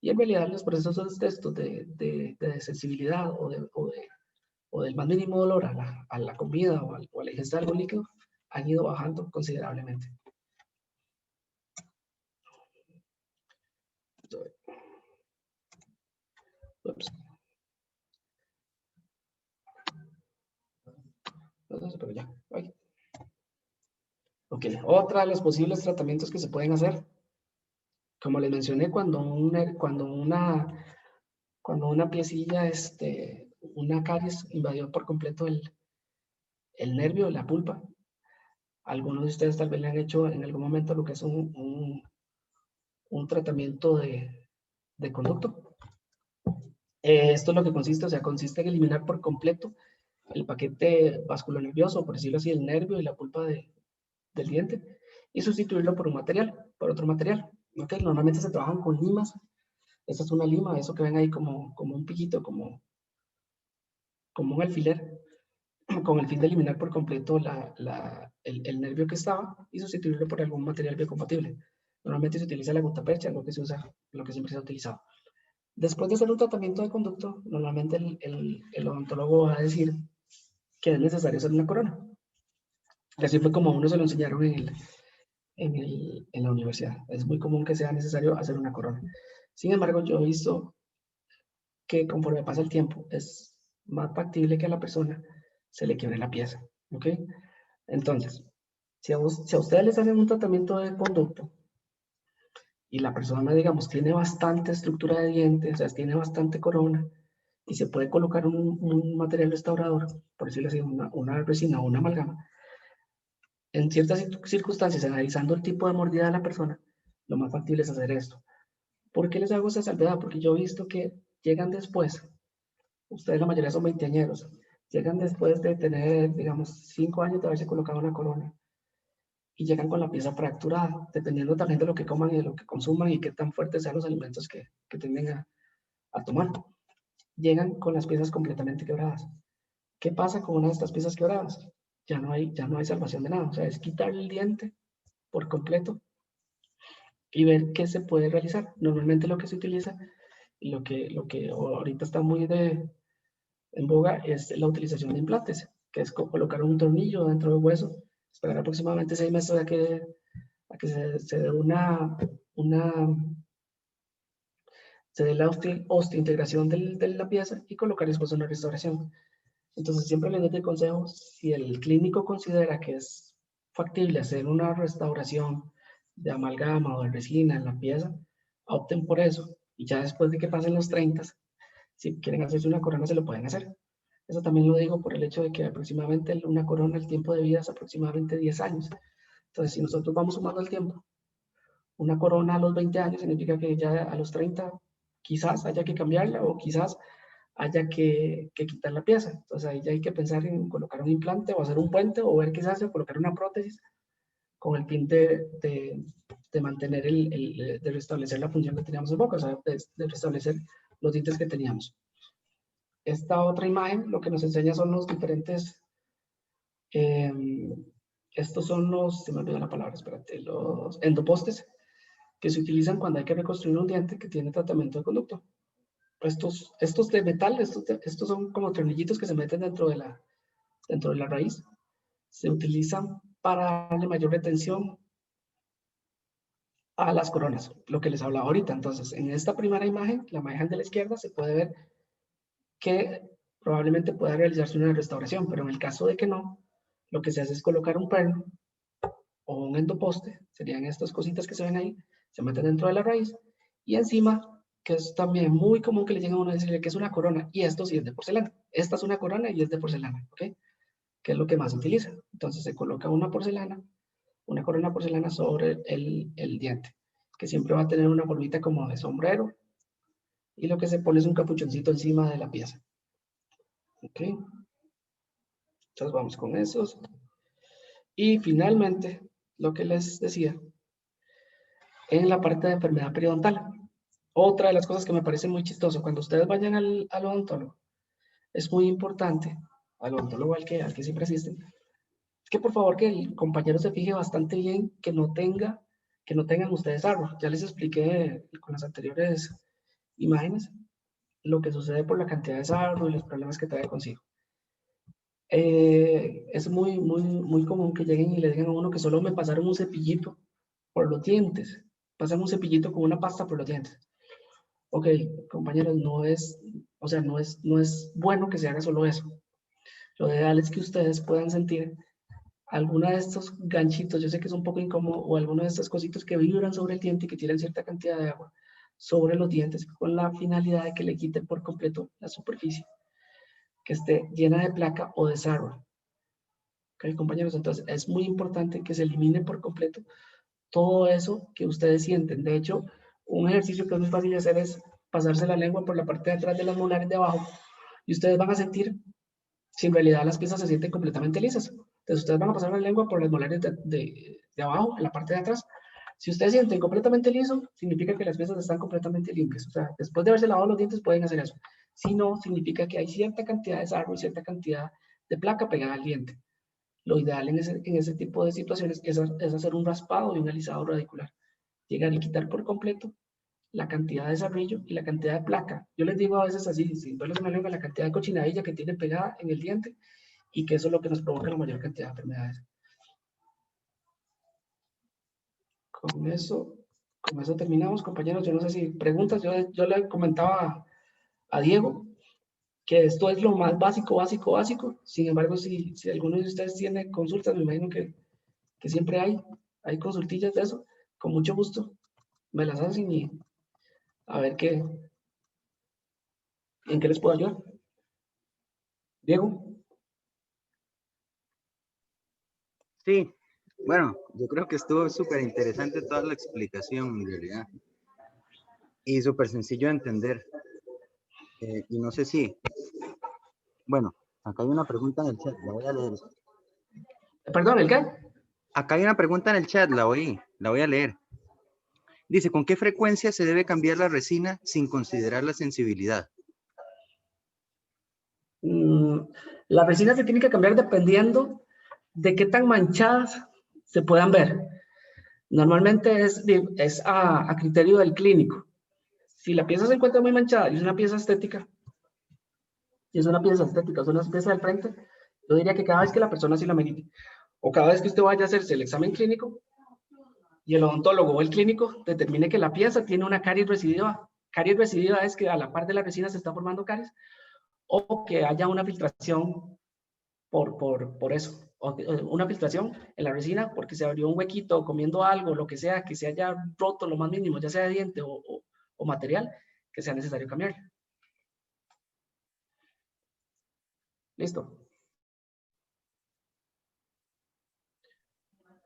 Y en realidad los procesos de estos de sensibilidad o del más mínimo dolor a la comida o a la ingesta de algún líquido han ido bajando considerablemente. Ups. No sé, pero ya. Ay. Ok, otra de los posibles tratamientos que se pueden hacer, como les mencioné, cuando una piecilla, una caries invadió por completo el nervio, la pulpa, algunos de ustedes tal vez le han hecho en algún momento lo que es un tratamiento de conducto. Esto es lo que consiste, o sea, consiste en eliminar por completo el paquete vasculonervioso, por decirlo así, el nervio y la pulpa del diente, y sustituirlo por un material. por otro material. ¿Ok? Normalmente se trabajan con limas. Esta es una lima, eso que ven ahí como un piquito, como un alfiler, con el fin de eliminar por completo el nervio que estaba y sustituirlo por algún material biocompatible. Normalmente se utiliza la gutapercha, lo que se usa, lo que siempre se ha utilizado. Después de hacer un tratamiento de conducto, normalmente el odontólogo va a decir que es necesario hacer una corona. Así fue como a uno se lo enseñaron en la universidad. Es muy común que sea necesario hacer una corona. Sin embargo, yo he visto que conforme pasa el tiempo es más factible que a la persona se le quiebre la pieza. ¿Ok? Entonces, si a ustedes les hacen un tratamiento de conducto y la persona, digamos, tiene bastante estructura de dientes, o sea, tiene bastante corona, y se puede colocar un material restaurador, por decirlo así, una resina o una amalgama, en ciertas circunstancias, analizando el tipo de mordida de la persona, lo más factible es hacer esto. ¿Por qué les hago esa salvedad? Porque yo he visto que llegan después, ustedes la mayoría son veinteañeros, llegan después de tener, digamos, 5 años de haberse colocado una corona, y llegan con la pieza fracturada, dependiendo también de lo que coman y de lo que consuman y qué tan fuertes sean los alimentos que tienden a tomar. Llegan con las piezas completamente quebradas. ¿Qué pasa con una de estas piezas quebradas? Ya no hay salvación de nada. O sea, es quitarle el diente por completo y ver qué se puede realizar. Normalmente lo que se utiliza y lo que ahorita está muy en boga es la utilización de implantes, que es colocar un tornillo dentro del hueso, esperar aproximadamente 6 meses a que se dé se dé la osteointegración de la pieza y colocar después una restauración. Entonces, siempre les doy el consejo, si el clínico considera que es factible hacer una restauración de amalgama o de resina en la pieza, opten por eso. Y ya después de que pasen los 30, si quieren hacerse una corona, se lo pueden hacer. Eso también lo digo por el hecho de que aproximadamente una corona, el tiempo de vida es aproximadamente 10 años. Entonces, si nosotros vamos sumando el tiempo, una corona a los 20 años significa que ya a los 30 quizás haya que cambiarla o quizás haya que quitar la pieza. Entonces ahí ya hay que pensar en colocar un implante o hacer un puente o ver qué se hace o colocar una prótesis con el fin de mantener de restablecer la función que teníamos en boca, o sea, de restablecer los dientes que teníamos. Esta otra imagen lo que nos enseña son los diferentes, estos son los, se me olvidó la palabra, espérate, los endopostes que se utilizan cuando hay que reconstruir un diente que tiene tratamiento de conducto. Estos de metal, estos son como tornillitos que se meten dentro de la raíz. Se utilizan para darle mayor retención a las coronas, lo que les hablaba ahorita. Entonces, en esta primera imagen, la imagen de la izquierda, se puede ver que probablemente pueda realizarse una restauración, pero en el caso de que no, lo que se hace es colocar un perno o un endoposte, serían estas cositas que se ven ahí, se meten dentro de la raíz, y encima, que es también muy común que le lleguen a uno a decirle que es una corona, y esto sí es de porcelana. Esta es una corona y es de porcelana, ¿ok? Que es lo que más se utiliza. Entonces se coloca una corona porcelana sobre el diente, que siempre va a tener una formita como de sombrero, y lo que se pone es un capuchoncito encima de la pieza. ¿Ok? Entonces vamos con esos. Y finalmente, lo que les decía, en la parte de enfermedad periodontal. Otra de las cosas que me parece muy chistoso, cuando ustedes vayan al odontólogo, es muy importante, al odontólogo al que siempre asisten, es que por favor que el compañero se fije bastante bien que no tengan ustedes sarro. Ya les expliqué con las anteriores imágenes lo que sucede por la cantidad de sarro y los problemas que trae consigo. Es muy común que lleguen y le digan a uno que solo me pasaron un cepillito por los dientes. Pasan un cepillito con una pasta por los dientes. Ok, compañeros, no es bueno que se haga solo eso. Lo ideal es que ustedes puedan sentir alguna de estos ganchitos, yo sé que es un poco incómodo, o alguna de estas cositas que vibran sobre el diente y que tienen cierta cantidad de agua sobre los dientes, con la finalidad de que le quiten por completo la superficie, que esté llena de placa o de sarro. Ok, compañeros, entonces es muy importante que se elimine por completo todo eso que ustedes sienten. De hecho, un ejercicio que es muy fácil de hacer es pasarse la lengua por la parte de atrás de las molares de abajo y ustedes van a sentir si en realidad las piezas se sienten completamente lisas. Entonces ustedes van a pasar la lengua por las molares de abajo, en la parte de atrás, Si ustedes sienten completamente liso, significa que las piezas están completamente limpias. O sea, después de haberse lavado los dientes pueden hacer eso. Si no, significa que hay cierta cantidad de sarro y cierta cantidad de placa pegada al diente. Lo ideal en ese tipo de situaciones es hacer un raspado y un alisado radicular. Llegar y quitar por completo la cantidad de sarrillo y la cantidad de placa. Yo les digo a veces así, sin verles una lengua, la cantidad de cochinadilla que tiene pegada en el diente y que eso es lo que nos provoca la mayor cantidad de enfermedades. Con eso terminamos, compañeros. Yo no sé si preguntas, yo le comentaba a Diego que esto es lo más básico. Sin embargo, si alguno de ustedes tiene consultas, me imagino que siempre hay consultillas de eso, con mucho gusto me las hacen y a ver en qué les puedo ayudar. Diego. Sí, bueno, yo creo que estuvo súper interesante toda la explicación en realidad y súper sencillo de entender. Y no sé si, bueno, acá hay una pregunta en el chat, la voy a leer. Perdón, ¿el qué? Acá hay una pregunta en el chat, la voy a leer. Dice, ¿con qué frecuencia se debe cambiar la resina sin considerar la sensibilidad? La resina se tiene que cambiar dependiendo de qué tan manchadas se puedan ver. Normalmente es a criterio del clínico. Si la pieza se encuentra muy manchada y es una pieza estética, es una pieza del frente, yo diría que cada vez que la persona sí la medite, o cada vez que usted vaya a hacerse el examen clínico y el odontólogo o el clínico determine que la pieza tiene una caries residual. Caries residual es que a la par de la resina se está formando caries, o que haya una filtración por eso, o una filtración en la resina porque se abrió un huequito comiendo algo, lo que sea, que se haya roto lo más mínimo, ya sea de diente o material, que sea necesario cambiar. Listo.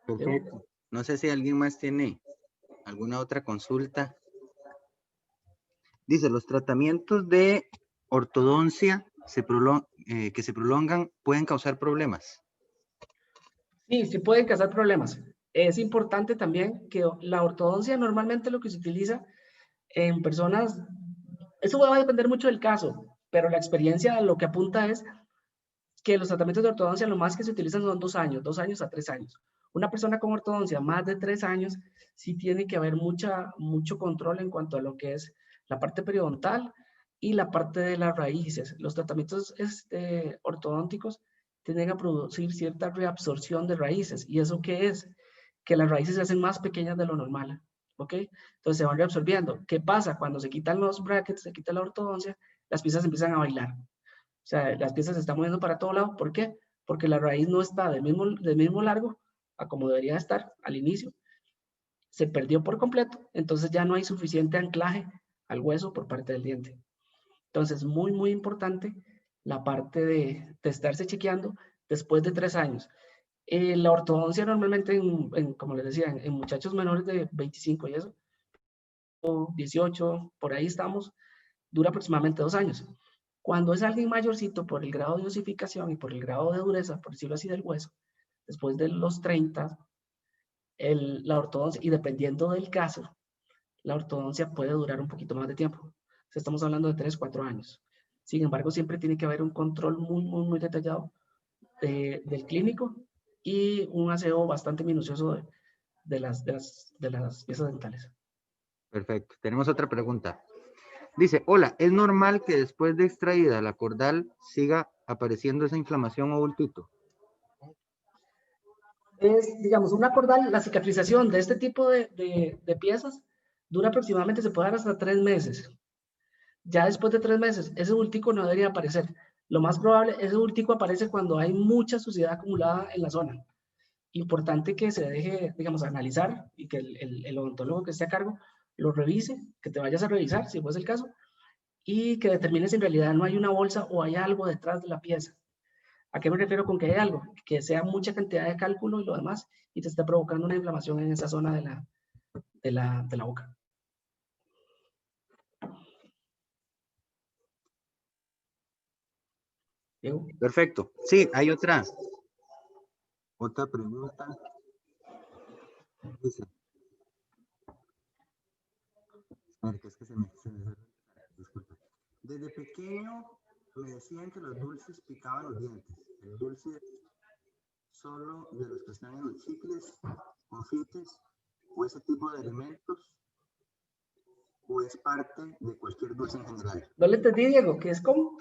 Perfecto. No sé si alguien más tiene alguna otra consulta. Dice, los tratamientos de ortodoncia que se prolongan pueden causar problemas. Sí, sí pueden causar problemas. Es importante también que la ortodoncia normalmente lo que se utiliza en personas, eso va a depender mucho del caso, pero la experiencia lo que apunta es que los tratamientos de ortodoncia lo más que se utilizan son 2 años a 3 años. Una persona con ortodoncia más de 3 años sí tiene que haber mucho control en cuanto a lo que es la parte periodontal y la parte de las raíces. Los tratamientos ortodónticos tienden a producir cierta reabsorción de raíces. ¿Y eso qué es? Que las raíces se hacen más pequeñas de lo normal. ¿Ok? Entonces se van reabsorbiendo. ¿Qué pasa? Cuando se quitan los brackets, se quita la ortodoncia, las piezas empiezan a bailar. O sea, las piezas se están moviendo para todo lado. ¿Por qué? Porque la raíz no está del mismo largo a como debería estar al inicio. Se perdió por completo, entonces ya no hay suficiente anclaje al hueso por parte del diente. Entonces, muy importante la parte de estarse chequeando después de 3 años. La ortodoncia normalmente, como les decía, en muchachos menores de 25 y eso, 18, por ahí estamos, dura aproximadamente 2 años. Cuando es alguien mayorcito, por el grado de osificación y por el grado de dureza, por decirlo así, del hueso, después de los 30, la ortodoncia, y dependiendo del caso, la ortodoncia puede durar un poquito más de tiempo. O sea, estamos hablando de 3, 4 años. Sin embargo, siempre tiene que haber un control muy detallado del clínico y un aseo bastante minucioso de las piezas dentales. Perfecto. Tenemos otra pregunta. Dice, hola, ¿es normal que después de extraída la cordal siga apareciendo esa inflamación o bultito? Digamos, una cordal, la cicatrización de este tipo de piezas dura aproximadamente, se puede dar hasta 3 meses. Ya después de 3 meses, ese bultico no debería aparecer. Lo más probable, ese bultico aparece cuando hay mucha suciedad acumulada en la zona. Importante que se deje, digamos, analizar y que el odontólogo que esté a cargo lo revise, que te vayas a revisar, si fuese el caso, y que determine si en realidad no hay una bolsa o hay algo detrás de la pieza. ¿A qué me refiero con que hay algo? Que sea mucha cantidad de cálculo y lo demás, y te está provocando una inflamación en esa zona de la boca. ¿Diego? Perfecto. Sí, hay otra pregunta. Dice, Porque es que disculpa. Desde pequeño me decían que los dulces picaban los dientes. El dulce solo de los que están en los chicles, confites o ese tipo de alimentos, o es parte de cualquier dulce en general. No le entendí, Diego, ¿qué es como?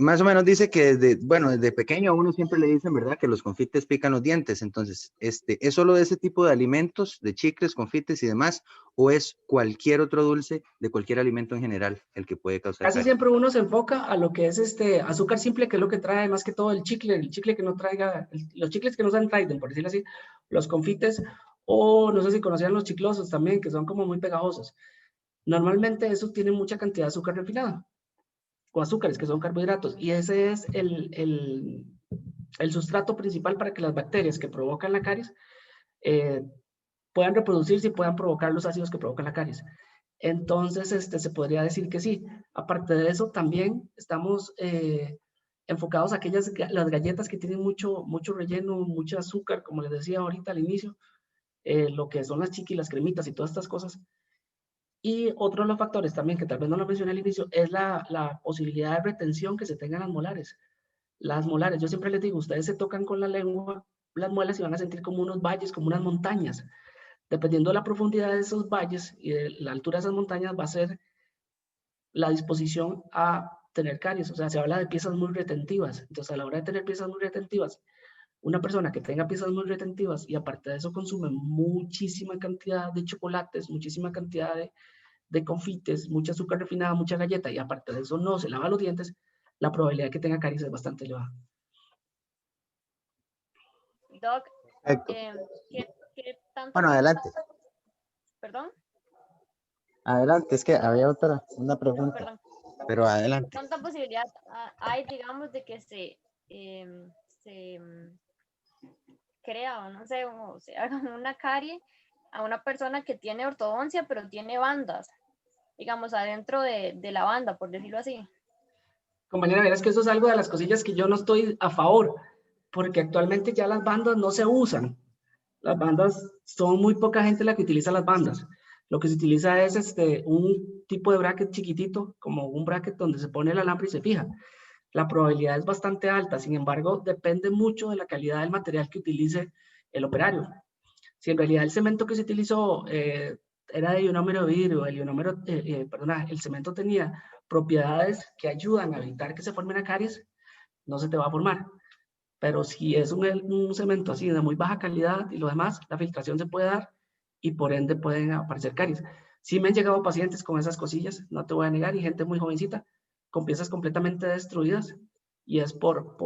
Más o menos dice que desde pequeño a uno siempre le dicen, ¿verdad? Que los confites pican los dientes. Entonces, ¿es solo de ese tipo de alimentos, de chicles, confites y demás? ¿O es cualquier otro dulce de cualquier alimento en general el que puede causar Casi caries? siempre uno se enfoca a lo que es azúcar simple, que es lo que trae más que todo el chicle que no traiga, los chicles que no sean Trident, por decirlo así, los confites, o no sé si conocían los chiclosos también, que son como muy pegajosos. Normalmente eso tiene mucha cantidad de azúcar refinada, o azúcares, que son carbohidratos, y ese es el sustrato principal para que las bacterias que provocan la caries puedan reproducirse y puedan provocar los ácidos que provocan la caries. Entonces, se podría decir que sí. Aparte de eso, también estamos enfocados a las galletas que tienen mucho relleno, mucho azúcar, como les decía ahorita al inicio, lo que son las chiquis, las cremitas y todas estas cosas. Y otro de los factores también, que tal vez no lo mencioné al inicio, es la posibilidad de retención que se tengan las molares. Las molares, yo siempre les digo, ustedes se tocan con la lengua las muelas y van a sentir como unos valles, como unas montañas. Dependiendo de la profundidad de esos valles y de la altura de esas montañas, va a ser la disposición a tener caries. O sea, se habla de piezas muy retentivas. Entonces, a la hora de tener piezas muy retentivas, una persona que tenga piezas muy retentivas y aparte de eso consume muchísima cantidad de chocolates, muchísima cantidad de confites, mucha azúcar refinada, mucha galleta y aparte de eso no se lava los dientes, la probabilidad de que tenga caries es bastante elevada. Doc, ¿qué tanta Bueno, adelante. ¿Perdón? Adelante, es que había una pregunta, Perdón. pero adelante. ¿Qué tanta posibilidad hay, digamos, de que se crea o no sé, o se haga una carie a una persona que tiene ortodoncia, pero tiene bandas, digamos, adentro de la banda, por decirlo así? Compañera, verás que eso es algo de las cosillas que yo no estoy a favor, porque actualmente ya las bandas no se usan. Las bandas, son muy poca gente la que utiliza las bandas. Lo que se utiliza es un tipo de bracket chiquitito, como un bracket donde se pone el alambre y se fija. La probabilidad es bastante alta, sin embargo, depende mucho de la calidad del material que utilice el operario. Si en realidad el cemento que se utilizó era de ionómero de vidrio, el cemento tenía propiedades que ayudan a evitar que se formen caries, no se te va a formar. Pero si es un cemento así de muy baja calidad y lo demás, la filtración se puede dar y por ende pueden aparecer caries. Sí me han llegado pacientes con esas cosillas, no te voy a negar, y gente muy jovencita, con piezas completamente destruidas y es por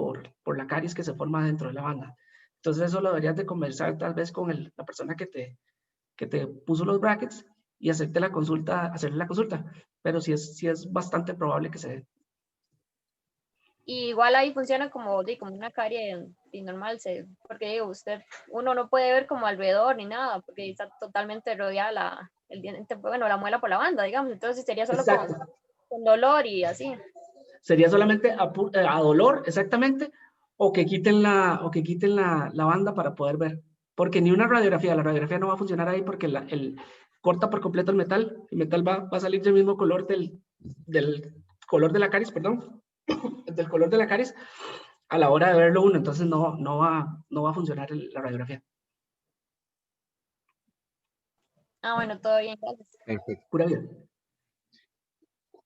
la caries que se forma dentro de la banda. Entonces eso lo deberías de conversar tal vez con la persona que te puso los brackets y hacerle la consulta, pero sí es bastante probable que se dé. Y igual ahí funciona como una carie normal, porque digo, uno no puede ver como alrededor ni nada, porque está totalmente rodeada el diente, bueno, la muela por la banda, digamos, entonces sería solo con dolor y así. Sería solamente a dolor, exactamente, o que quiten la banda para poder ver. Porque ni una radiografía, la radiografía no va a funcionar ahí porque corta por completo el metal va a salir del mismo color del color de la caries, perdón, del color de la caries a la hora de verlo uno, entonces no va a funcionar la radiografía. Bueno, todo bien, gracias. Perfecto. Pura vida.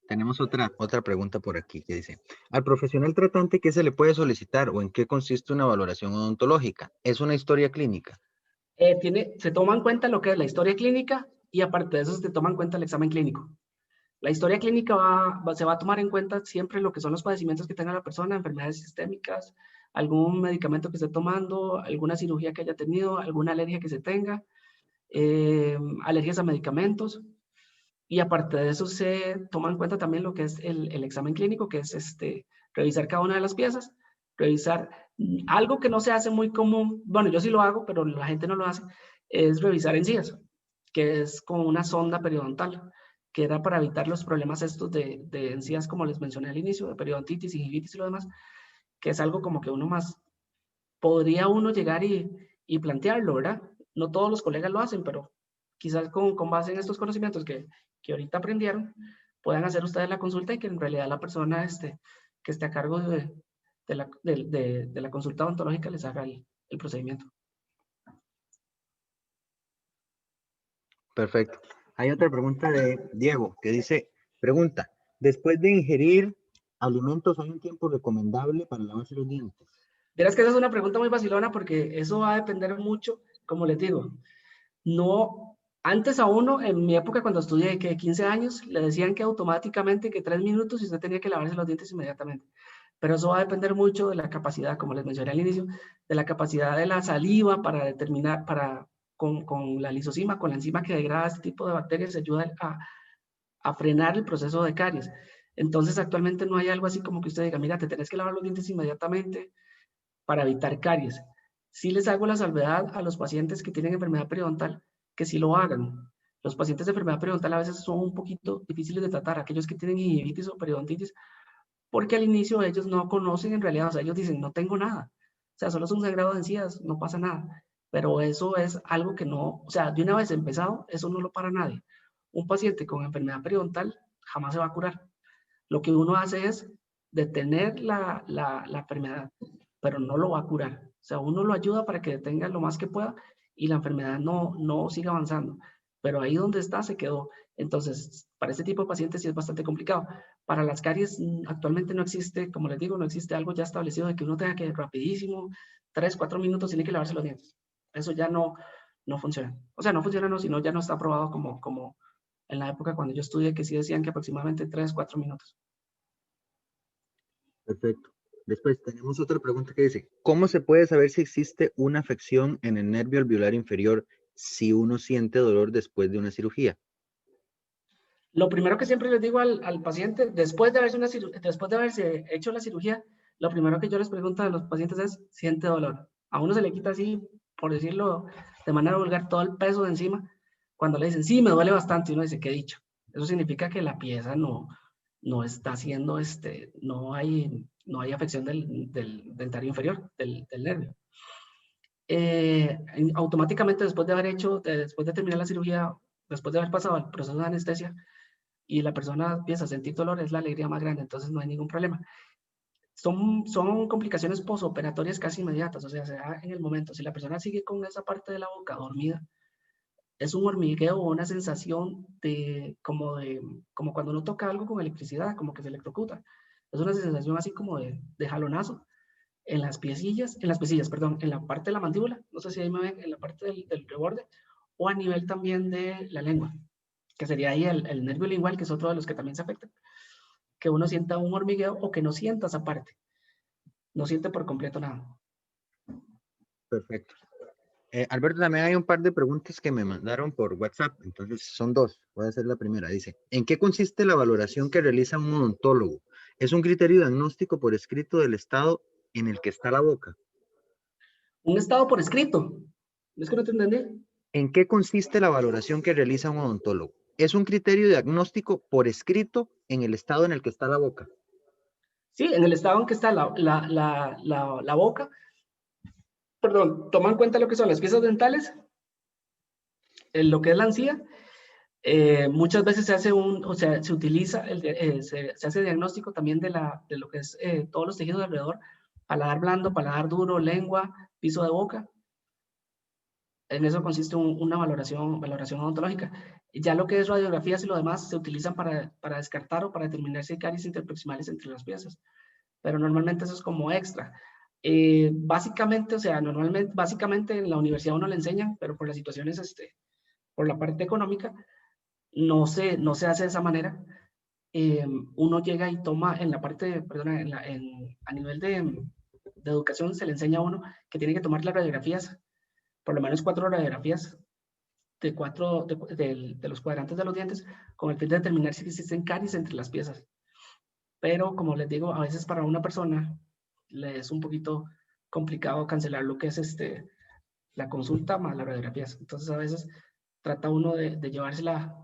Tenemos otra pregunta por aquí que dice, al profesional tratante, ¿qué se le puede solicitar o en qué consiste una valoración odontológica? ¿Es una historia clínica? Se toma en cuenta lo que es la historia clínica y aparte de eso se toma en cuenta el examen clínico. La historia clínica se va a tomar en cuenta siempre lo que son los padecimientos que tenga la persona, enfermedades sistémicas, algún medicamento que esté tomando, alguna cirugía que haya tenido, alguna alergia que se tenga, alergias a medicamentos. Y aparte de eso se toma en cuenta también lo que es el examen clínico, que es revisar cada una de las piezas, revisar algo que no se hace muy común, bueno, yo sí lo hago, pero la gente no lo hace, es revisar encías, que es como una sonda periodontal, que era para evitar los problemas estos de encías, como les mencioné al inicio, de periodontitis, gingivitis y lo demás, que es algo como que podría uno llegar y plantearlo, ¿verdad? No todos los colegas lo hacen, pero quizás con base en estos conocimientos que ahorita aprendieron, puedan hacer ustedes la consulta y que en realidad la persona que esté a cargo de la consulta odontológica les haga el procedimiento. Perfecto. Hay otra pregunta de Diego que dice, pregunta, después de ingerir alimentos, ¿hay un tiempo recomendable para lavarse los dientes? Verás que esa es una pregunta muy vacilona porque eso va a depender mucho, como les digo, no, antes a uno, en mi época cuando estudié, que 15 años, le decían que automáticamente que 3 minutos y usted tenía que lavarse los dientes inmediatamente. Pero eso va a depender mucho de la capacidad, como les mencioné al inicio, de la capacidad de la saliva para determinar, con la lisozima, con la enzima que degrada este tipo de bacterias, ayuda a frenar el proceso de caries. Entonces, actualmente no hay algo así como que usted diga, mira, te tenés que lavar los dientes inmediatamente para evitar caries. Sí les hago la salvedad a los pacientes que tienen enfermedad periodontal, que sí lo hagan. Los pacientes de enfermedad periodontal a veces son un poquito difíciles de tratar, aquellos que tienen gingivitis o periodontitis, porque al inicio ellos no conocen en realidad, o sea, ellos dicen, no tengo nada, o sea, solo es un sangrado de encías, no pasa nada, pero eso es algo que no, o sea, de una vez empezado, eso no lo para nadie. Un paciente con enfermedad periodontal jamás se va a curar. Lo que uno hace es detener la enfermedad, pero no lo va a curar. O sea, uno lo ayuda para que detenga lo más que pueda y la enfermedad no siga avanzando. Pero ahí donde está se quedó. Entonces, para este tipo de pacientes sí es bastante complicado. Para las caries actualmente no existe, como les digo, no existe algo ya establecido de que uno tenga que rapidísimo, 3, 4 minutos tiene que lavarse los dientes. Eso ya no funciona. O sea, no funciona, no, sino ya no está aprobado como en la época cuando yo estudié, que sí decían que aproximadamente 3, 4 minutos. Perfecto. Después tenemos otra pregunta que dice, ¿cómo se puede saber si existe una afección en el nervio alveolar inferior si uno siente dolor después de una cirugía? Lo primero que siempre les digo al paciente, después de haberse hecho la cirugía, lo primero que yo les pregunto a los pacientes es, ¿siente dolor? A uno se le quita así, por decirlo de manera vulgar, todo el peso de encima. Cuando le dicen, sí, me duele bastante, y uno dice, ¿qué he dicho? Eso significa que la pieza no está haciendo, no hay afección del dentario inferior, del nervio. Automáticamente después de terminar la cirugía, después de haber pasado el proceso de anestesia, y la persona empieza a sentir dolor, es la alegría más grande, entonces no hay ningún problema. Son complicaciones posoperatorias casi inmediatas, o sea, se da en el momento. Si la persona sigue con esa parte de la boca dormida, es un hormigueo o una sensación como cuando uno toca algo con electricidad, como que se electrocuta. Es una sensación así como de jalonazo en las piecillas, perdón, en la parte de la mandíbula, no sé si ahí me ven, en la parte del reborde, o a nivel también de la lengua, que sería ahí el nervio lingual, que es otro de los que también se afecta, que uno sienta un hormigueo o que no sienta esa parte, no siente por completo nada. Perfecto. Alberto, también hay un par de preguntas que me mandaron por WhatsApp, entonces son dos. Voy a hacer la primera. Dice, ¿en qué consiste la valoración que realiza un odontólogo? ¿Es un criterio diagnóstico por escrito del estado en el que está la boca? Un estado por escrito. ¿Es que no te entendí? ¿En qué consiste la valoración que realiza un odontólogo? ¿Es un criterio diagnóstico por escrito en el estado en el que está la boca? Sí, en el estado en que está la boca, perdón, toma en cuenta lo que son las piezas dentales, en lo que es la encía. Muchas veces se hace se utiliza, se hace diagnóstico también de lo que es todos los tejidos alrededor, paladar blando, paladar duro, lengua, piso de boca. En eso consiste una valoración odontológica. Ya lo que es radiografías y lo demás se utilizan para descartar o para determinar si hay caries interproximales entre las piezas. Pero normalmente eso es como extra. Básicamente, o sea, básicamente en la universidad uno le enseñan, pero por las situaciones, por la parte económica, no se hace de esa manera. Uno llega y toma en la parte, perdona, a nivel de educación se le enseña a uno que tiene que tomar las radiografías, por lo menos 4 radiografías de los cuadrantes de los dientes, con el fin de determinar si existen caries entre las piezas. Pero como les digo, a veces para una persona le es un poquito complicado cancelar lo que es la consulta más las radiografías. Entonces a veces trata uno de llevársela,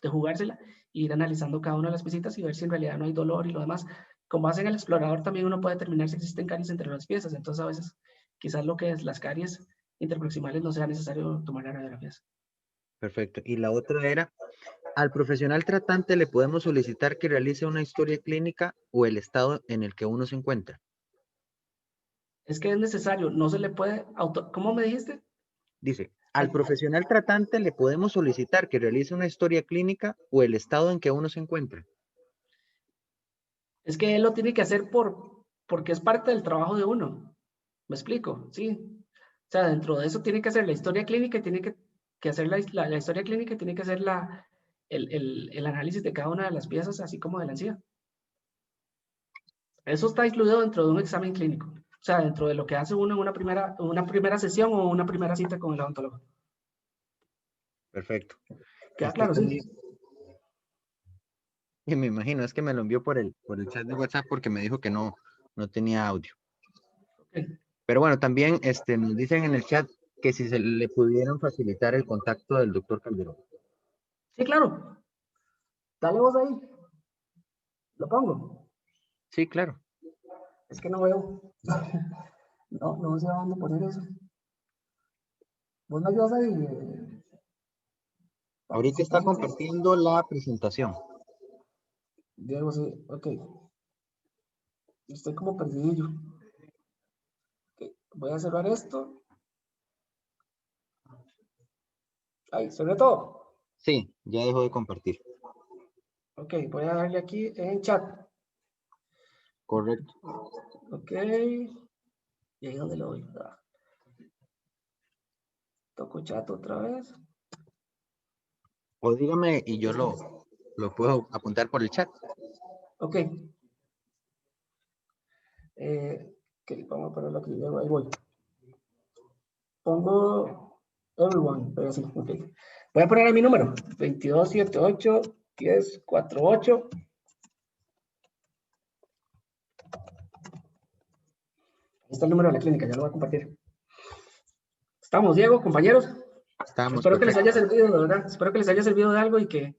de jugársela, e ir analizando cada una de las piecitas y ver si en realidad no hay dolor y lo demás. Con base en el explorador también uno puede determinar si existen caries entre las piezas. Entonces a veces quizás lo que es las caries interproximales no sea necesario tomar las radiografías. Perfecto. Y la otra era, al profesional tratante le podemos solicitar que realice una historia clínica o el estado en el que uno se encuentra. Es que es necesario, no se le puede ¿cómo me dijiste? Dice, al profesional tratante le podemos solicitar que realice una historia clínica o el estado en que uno se encuentra. Es que él lo tiene que hacer porque es parte del trabajo de uno. ¿Me explico? Sí. O sea, dentro de eso tiene que hacer la historia clínica, tiene que hacer la historia clínica, tiene que hacer el análisis de cada una de las piezas, así como de la encía. Eso está incluido dentro de un examen clínico. O sea, dentro de lo que hace uno en una primera sesión o una primera cita con el odontólogo. Perfecto. ¿Queda claro? Sí. Y me imagino, es que me lo envió por el chat de WhatsApp porque me dijo que no tenía audio. Okay. Pero bueno, también nos dicen en el chat que si se le pudieran facilitar el contacto del doctor Calderón. Sí, claro. Dale vos ahí. Lo pongo. Sí, claro. Es que no veo. No sé a dónde poner eso. ¿Vos me ayudas ahí? Ahorita está Participante. compartiendo la presentación. Diego, sí, ok. Estoy como perdidillo. Okay. Voy a cerrar esto. Ahí, sobre todo. Sí, ya dejó de compartir. Ok, voy a darle aquí en chat. Correcto. Ok. ¿Y ahí dónde lo doy? Ah. Toco chat otra vez. O dígame y yo lo puedo apuntar por el chat. Ok. Ok, vamos a ponerlo aquí. Ahí voy. Pongo everyone, pero así, ok. Voy a poner ahí mi número. 2278-1048. Ahí está el número de la clínica, ya lo voy a compartir. Estamos, Diego, compañeros. Estamos Espero que les haya perfecto. servido, de verdad. Espero que les haya servido de algo y que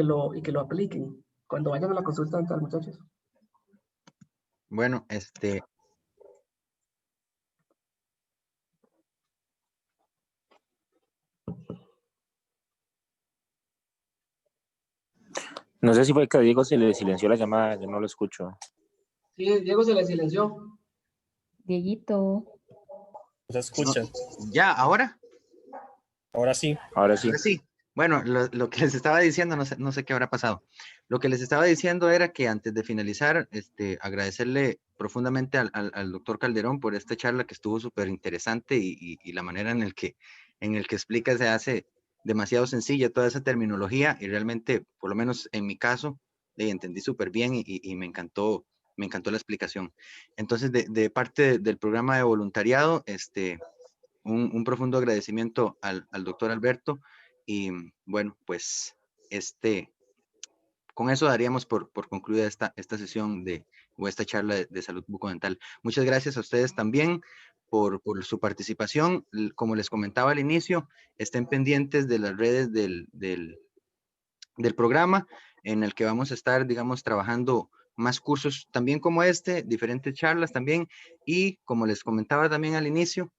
lo apliquen cuando vayan a la consulta dental, muchachos. Bueno, No sé si fue que a Diego se le silenció la llamada, yo no lo escucho. Sí, Diego se le silenció. Dieguito. ¿Se escucha? ¿Ya? ¿Ahora? Ahora sí. Ahora sí. Ahora sí. Bueno, lo que les estaba diciendo, no sé qué habrá pasado. Lo que les estaba diciendo era que antes de finalizar, agradecerle profundamente al doctor Calderón por esta charla que estuvo súper interesante y la manera en el que explica se hace demasiado sencilla toda esa terminología y realmente, por lo menos en mi caso, entendí súper bien y me encantó la explicación. Entonces, de parte del programa de voluntariado, un profundo agradecimiento al doctor Alberto y bueno, pues con eso daríamos por concluida esta sesión o esta charla de salud bucodental. Muchas gracias a ustedes también por su participación. Como les comentaba al inicio, estén pendientes de las redes del programa en el que vamos a estar, digamos, trabajando más cursos también como diferentes charlas también y como les comentaba también al inicio,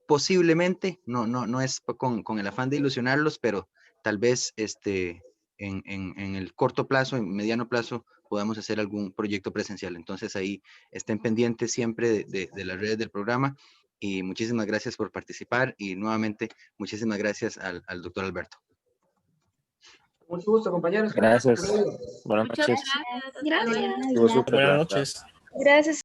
posiblemente, no es con el afán de ilusionarlos, pero tal vez en el corto plazo, en mediano plazo, podamos hacer algún proyecto presencial. Entonces ahí estén pendientes siempre de las redes del programa y muchísimas gracias por participar y nuevamente muchísimas gracias al doctor Alberto. Mucho gusto, compañeros. Gracias. Buenas Muchas noches. gracias. Gracias. Estuvo súper, la Buenas verdad. noches. Gracias.